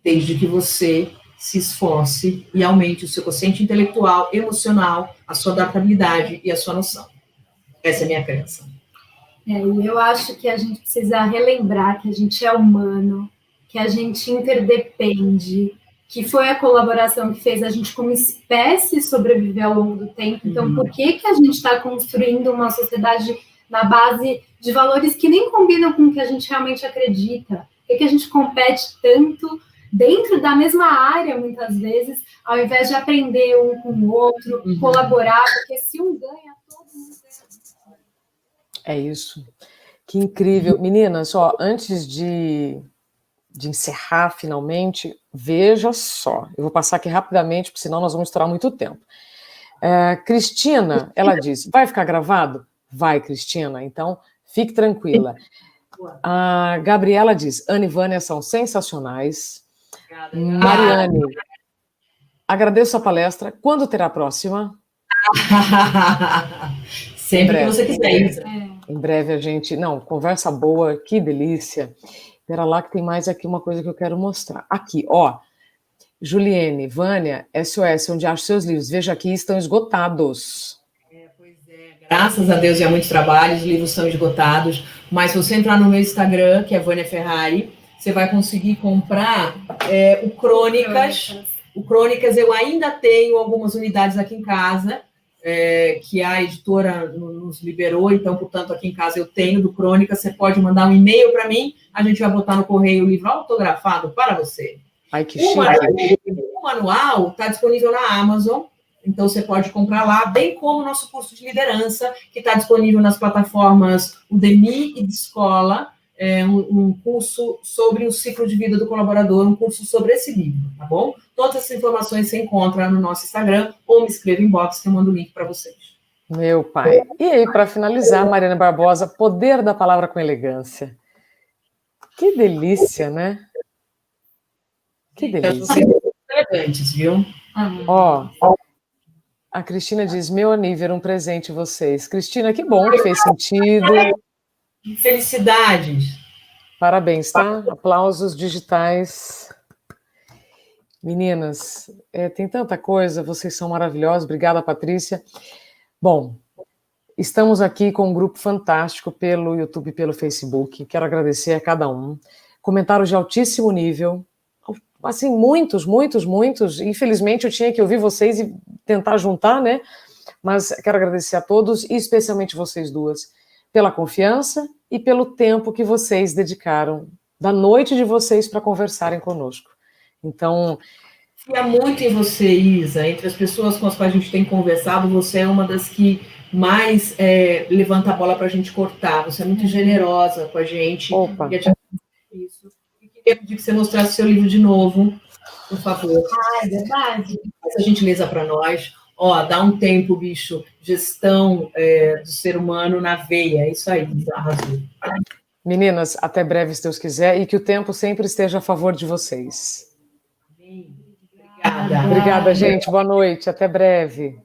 Speaker 2: Desde que você se esforce e aumente o seu quociente intelectual, emocional, a sua adaptabilidade e a sua noção. Essa é a minha crença.
Speaker 3: E eu acho que a gente precisa relembrar que a gente é humano, que a gente interdepende, que foi a colaboração que fez a gente como espécie sobreviver ao longo do tempo. Então, por que a gente está construindo uma sociedade na base de valores que nem combinam com o que a gente realmente acredita? Por que a gente compete tanto dentro da mesma área, muitas vezes, ao invés de aprender um com o outro, colaborar, porque se um ganha, todo mundo ganha.
Speaker 1: É isso. Que incrível. Meninas, antes de encerrar finalmente, veja só, eu vou passar aqui rapidamente, porque senão nós vamos estourar muito tempo. Cristina, ela disse, vai ficar gravado? Vai, Cristina, então fique tranquila. A Gabriela diz, Ana e Vânia são sensacionais. Mariane, agradeço a palestra. Quando terá a próxima?
Speaker 2: Sempre que você quiser.
Speaker 1: Em breve a gente... Não, conversa boa, que delícia. Espera lá que tem mais aqui uma coisa que eu quero mostrar. Aqui, Juliene, Vânia, SOS, onde acho seus livros? Veja aqui, estão esgotados.
Speaker 2: Pois é. Graças a Deus, há muitos trabalhos, os livros estão esgotados. Mas se você entrar no meu Instagram, que é Vânia Ferrari, você vai conseguir comprar o Crônicas. O Crônicas eu ainda tenho algumas unidades aqui em casa. que a editora nos liberou, então, portanto, aqui em casa eu tenho do Crônica, você pode mandar um e-mail para mim, a gente vai botar no correio o livro autografado para você.
Speaker 1: Ai, que chique.
Speaker 2: O manual está disponível na Amazon, então você pode comprar lá, bem como o nosso curso de liderança, que está disponível nas plataformas Udemy e Escola, um curso sobre o ciclo de vida do colaborador, um curso sobre esse livro, tá bom? Todas essas informações você encontra no nosso Instagram, ou me escreva em inbox que eu mando o link para vocês.
Speaker 1: Meu pai. E aí, para finalizar, Mariana Barbosa, poder da palavra com elegância. Que delícia, né? Que delícia.
Speaker 2: Elegantes, viu?
Speaker 1: Ó, a Cristina diz, meu aniversário, um presente vocês. Cristina, que bom que fez sentido.
Speaker 2: Felicidades.
Speaker 1: Parabéns, tá? Aplausos digitais. Meninas, tem tanta coisa, vocês são maravilhosas. Obrigada, Patrícia. Bom, estamos aqui com um grupo fantástico pelo YouTube e pelo Facebook. Quero agradecer a cada um. Comentários de altíssimo nível. Assim, muitos. Infelizmente, eu tinha que ouvir vocês e tentar juntar, né? Mas quero agradecer a todos, e especialmente vocês duas, pela confiança e pelo tempo que vocês dedicaram da noite de vocês para conversarem conosco. Então...
Speaker 2: Confia muito em você, Isa. Entre as pessoas com as quais a gente tem conversado, você é uma das que mais levanta a bola para a gente cortar. Você é muito generosa com a gente.
Speaker 1: Opa.
Speaker 2: Isso. E queria pedir que você mostrasse seu livro de novo, por favor.
Speaker 3: Ah, é verdade.
Speaker 2: Essa gentileza para nós. Ó, dá um tempo, bicho. Gestão do ser humano na veia. É isso aí, arrasou.
Speaker 1: Meninas, até breve, se Deus quiser, e que o tempo sempre esteja a favor de vocês.
Speaker 2: Obrigada.
Speaker 1: Obrigada, gente. Boa noite. Até breve.